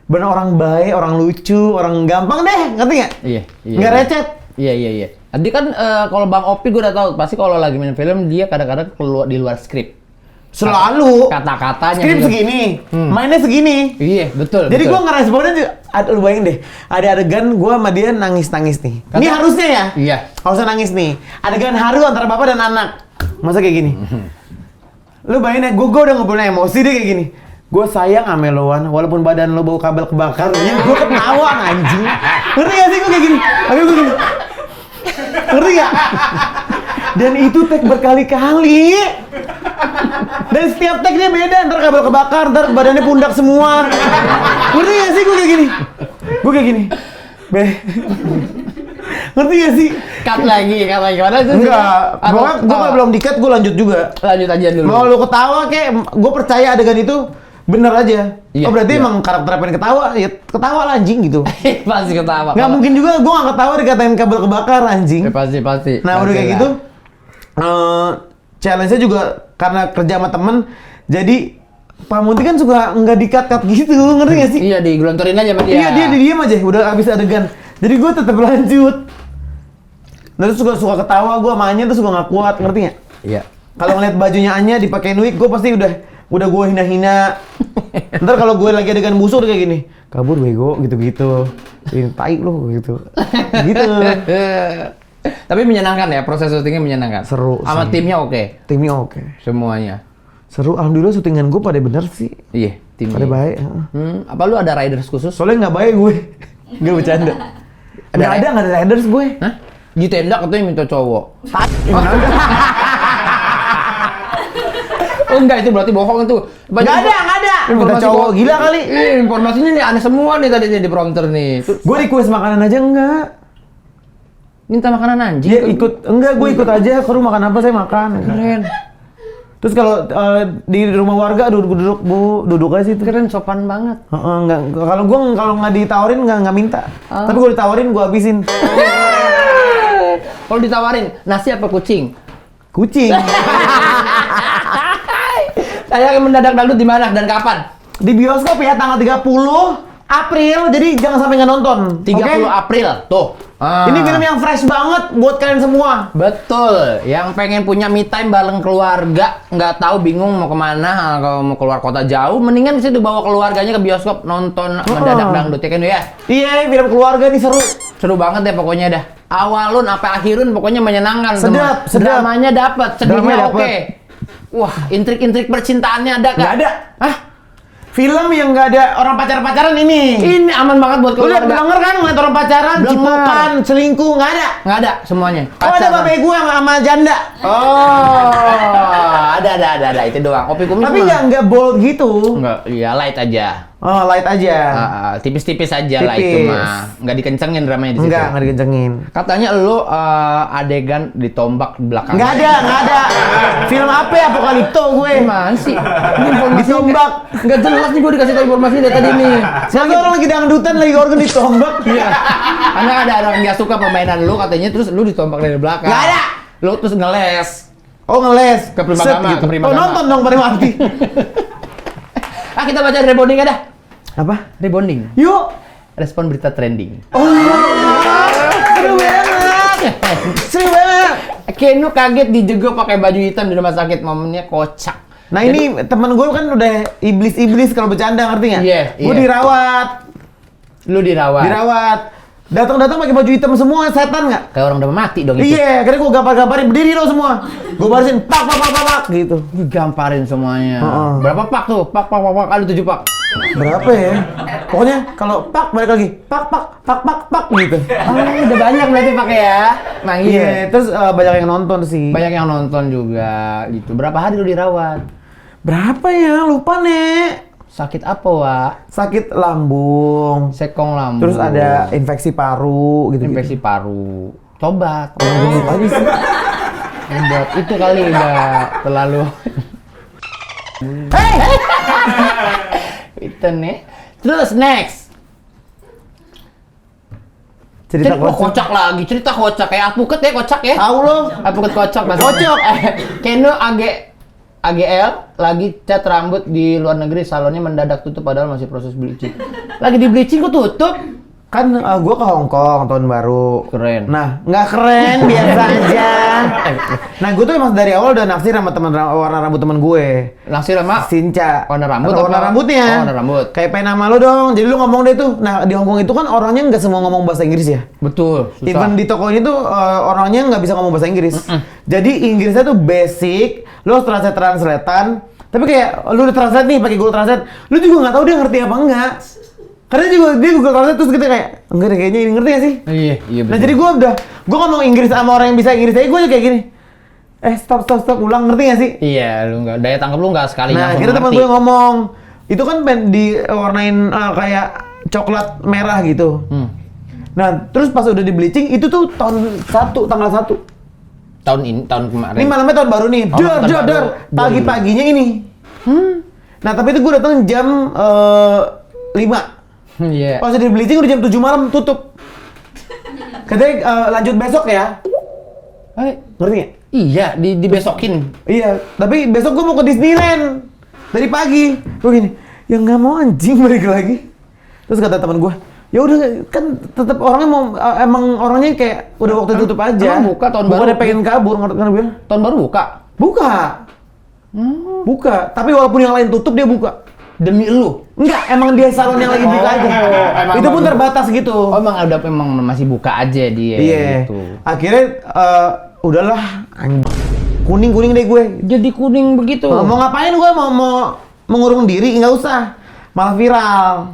bener orang baik, orang lucu, orang gampang deh, ngerti nggak? Iya. Nggak recet. Iya. Tadi kan kalau Bang Opi gue udah tahu pasti kalau lagi main film dia kadang-kadang keluar di luar skrip. Selalu. Kata-katanya. Skrip juga. segini, mainnya segini. Iya, betul. Jadi betul. gue ngeresponnya juga, lu bayangin deh, ada adegan gue sama dia nangis-nangis nih. Ini harusnya ya? Iya. Harusnya nangis nih. Adegan haru antara bapak dan anak. Masa kayak gini? Lu bayangin ya, gue udah ngobrolnya emosi deh kayak gini. Gue sayang sama lo Wan, walaupun badan lo bau kabel kebakar, ya gue ketawa anjing. Ngerti gak sih gue kayak gini? Tapi gue gini. Ngerti gak? Dan itu take berkali-kali. Dan setiap take dia beda, ntar kabel kebakar, ntar badannya pundak semua. Ngerti gak sih gue kayak gini? Gue kayak gini. Ngerti gak sih? Cut lagi. Padahal itu Enggak, pokoknya gue belum di-cut, gue lanjut juga. Lanjut aja dulu. Mau lu ketawa kayak, gue percaya adegan itu bener aja. Iya, Oh berarti iya. emang karakter pengen ketawa, ya ketawa lah anjing gitu. Pasti ketawa. Nggak mungkin juga gue nggak ketawa dikatain kabel kebakar anjing. Pasti. Nah udah kayak gitu, challenge-nya juga karena kerja sama temen, jadi Pak Munti kan suka nggak di-cut gitu, ngerti gak sih? Iya, digelontorin aja sama dia. Iya, dia diam aja, udah habis adegan. Jadi gue tetap lanjut. Terus suka ketawa, gue sama Anya tuh suka nggak kuat, ngerti nggak? Iya. Kalau ngeliat bajunya Anya dipakein wig, gue pasti udah gue hina-hina. Ntar kalau gue lagi adegan busuk kayak gini, kabur bego gitu-gitu. Ini tai lo gitu. Gitu. Tapi menyenangkan ya, proses syutingnya menyenangkan. Seru Sama sih. timnya oke, Timnya oke. semuanya. Seru, alhamdulillah syutingan gue pada bener sih. Iya, timnya. Pada baik. Apa lu ada riders khusus? Soalnya nggak baik gue. Nggak bercanda. Nggak ada riders gue. Hah? Di tenda katanya minta cowok. Oh enggak, itu berarti bohong itu. Nggak ada. Minta cowok, gila kali. Informasinya nih aneh semua nih tadinya di prompter nih. Gue request makanan aja enggak. Minta makanan anjing. Dia gue ikut aja, ke rumah makan apa saya makan. Keren. Terus kalau di rumah warga duduk aja situ. Keren, sopan banget. Enggak, kalau nggak ditawarin nggak minta. Tapi kalau ditawarin gue habisin. Kalau ditawarin nasi apa kucing? Kucing. Saya akan mendadak dangdut di mana dan kapan? Di bioskop ya tanggal 30 April. Jadi jangan sampai nggak nonton. 30 Oke? April. Tuh. Ini film yang fresh banget buat kalian semua. Betul, yang pengen punya me time bareng keluarga, nggak tahu bingung mau kemana, kalau mau keluar kota jauh, mendingan bisa dibawa keluarga-nya ke bioskop nonton mendadak dangdut ya kan ya. Iya, film keluarga nih seru. Seru banget deh pokoknya dah. Awalun sampai akhirun pokoknya menyenangkan. Sedap, semua. sedap. Dramanya dapat, sedihnya Dramanya oke. dapet. Wah, intrik-intrik percintaannya ada kan? Nggak ada. Hah? Film yang nggak ada orang pacaran ini. Ini aman banget buat Udah keluarga. denger kan ngeliat orang pacaran, Denger. cipokan, selingkuh, nggak ada. Nggak ada semuanya. Oh ada Pacaran. babe gue sama janda. Oh, ada itu doang. Kopi kumis Tapi mah. nggak bold gitu. Enggak, iya light aja. Oh light aja. Tipis-tipis aja lah Tipis. itu mah. Nggak dikencengin dramanya di situ. Nggak dikencengin. Katanya lu adegan ditombak belakang. Nggak ada. Film apa ya Apokalipto gue? Gimana sih? Ini informasi Ditombak. Nggak jelas nih gue dikasih tahu informasi dari tadi nih. Soalnya orang lagi dangdutan, lagi organ ditombak. Iya. Karena ada orang yang nggak suka permainan lu katanya, terus lu ditombak dari belakang. Nggak ada. Lu terus ngeles. Oh ngeles. Ke Primagama, Set ke Primagama. Oh nonton dong pada mati. Kita baca rebonding ada. Apa? Rebonding. Yuk. Respon berita trending. Oh, seru banget. Seru banget. Kenu kaget dijegot pakai baju hitam di rumah sakit, momennya kocak. Nah ini teman gue kan udah iblis kalau bercanda, ngerti nggak? Iya, Gue iya. dirawat. Lu dirawat. Datang pakai baju hitam semua, setan nggak? Kayak orang udah mati dong itu. Iya, akhirnya gue gamparin berdiri lo semua. Gue barisin pak gitu. Digamparin semuanya. Heeh. Berapa pak tuh? Pak. Ada 7 pak. Berapa ya? Pokoknya kalau pak balik lagi, pak gitu. Oh, udah banyak berarti pakai ya. Manggil. Iya, terus banyak yang nonton sih. Banyak yang nonton juga gitu. Berapa hari lu dirawat? Berapa ya? Lupa nih. Sakit apa, Wak? Sakit lambung. Sekong lambung. Terus ada infeksi paru gitu. infeksi paru. Tobat. Lupa aja sih. Tobat. Itu kali udah terlalu. Hey! Itu nih. Terus next. Cerita Kocak lagi. Cerita kocak kayak Alpuket ya, kocak ya. Tahu lo? Alpuket kocak bahasa. Kocok. Kenu age AGL lagi cat rambut di luar negeri, salonnya mendadak tutup padahal masih proses bleaching. Lagi di bleaching kok tutup? Kan gue ke Hong Kong tahun baru. Keren. Nah, nggak keren, biasa aja. Nah, gue tuh emang dari awal udah naksir sama teman warna rambut temen gue. Naksir sama Sinca. warna rambut Warna apa? rambutnya. Oh, warna rambut. Kayak pengen nama lo dong. Jadi lu ngomong deh tuh. Nah, di Hong Kong itu kan orangnya nggak semua ngomong bahasa Inggris ya. Betul, susah. Even di toko ini tuh orangnya nggak bisa ngomong bahasa Inggris. Jadi Inggrisnya tuh basic. Lu harus translate-translatean. Tapi kayak lu udah translate nih pakai Google Translate, lu juga nggak tahu dia ngerti apa enggak. Karena juga dia Google Translate terus kita kayak enggak deh kayaknya ini ngerti gak sih? Iya, Nah betul. jadi gue ngomong Inggris sama orang yang bisa Inggris aja gue kayak gini. Stop ulang, ngerti gak sih? Iya, lu nggak daya tangkap lu nggak sekali Nah langsung kita teman ngerti. gue ngomong itu kan diwarnain kayak coklat merah gitu. Nah terus pas udah di bleaching itu tuh tanggal 1. Tahun kemarin. Ini malamnya tahun baru nih. Oh, tahun baru. Dar. Pagi-paginya ini. Nah, tapi itu gue datang jam 5. Iya. Pas di bleaching udah jam 7 malam tutup. Katanya lanjut besok ya. Ngerti nggak? Iya, dibesokin. Iya, tapi besok gue mau ke Disneyland. Dari pagi. Gue gini, ya nggak mau anjing balik lagi. Terus kata teman gue, ya udah kan tetap orangnya mau emang orangnya kayak udah waktu tutup aja. Emang buka tahun baru? Bukannya pengen kabur, ngerti bilang? Tahun baru buka. Buka. Buka, tapi walaupun yang lain tutup dia buka. Demi lu. Enggak, emang dia salon yang lagi buka aja. emang Itu pun baru. terbatas gitu. Oh, emang masih buka aja dia Iya. gitu. Akhirnya udahlah kuning deh gue. Jadi kuning begitu. Mau ngapain gue mau mengurung diri nggak usah. Malah viral.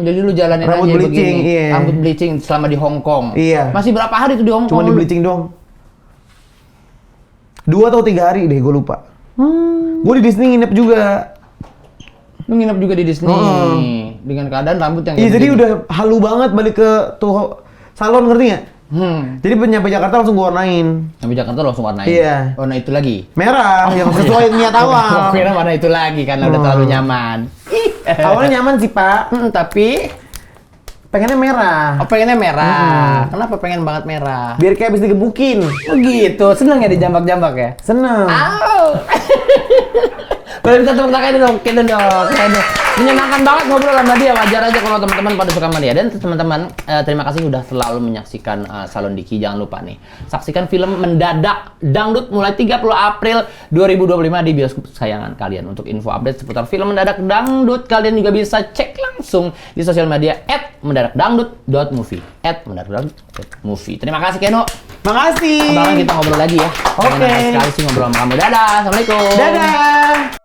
Jadi lu jalanin Rambut aja bleaching, begini. iya. Rambut bleaching selama di Hong Kong. Iya. Masih berapa hari tuh di Hong Cuma Kong? di lu? bleaching doang. 2 atau 3 hari deh gue lupa. Gue di Disney nginep juga. Lu nginep juga di Disney. Dengan keadaan rambut yang Iya kayak jadi begini. udah halu banget balik ke tuh salon, ngerti nggak? Jadi nyampe Jakarta langsung gue warnain. Sampai Jakarta langsung warnain. Iya. Warna itu lagi. Merah yang sesuai niat Gua awal. kira warna itu lagi karena udah terlalu nyaman. Awalnya nyaman sih Pak, Tapi pengennya merah. pengennya merah. Kenapa pengen banget merah? Biar kayak habis digebukin. Begitu, seneng ya dijambak-jambak ya? Seneng. Boleh minta tepuk tangan dong, keren dong, keren dong. Menyenangkan banget ngobrol sama dia, wajar aja kalau teman-teman pada suka sama dia. Dan teman-teman, terima kasih sudah selalu menyaksikan Salon Diki. Jangan lupa nih, saksikan film Mendadak Dangdut mulai 30 April 2025 di bioskop kesayangan kalian. Untuk info update seputar film Mendadak Dangdut, kalian juga bisa cek langsung di sosial media @mendadakdangdut.movie. @mendadakdangdut.movie. Terima kasih Keno. Makasih. Abang kita ngobrol lagi ya. Oke. Senang sekali sih ngobrol sama kamu. Dadah. Assalamualaikum. Dadah.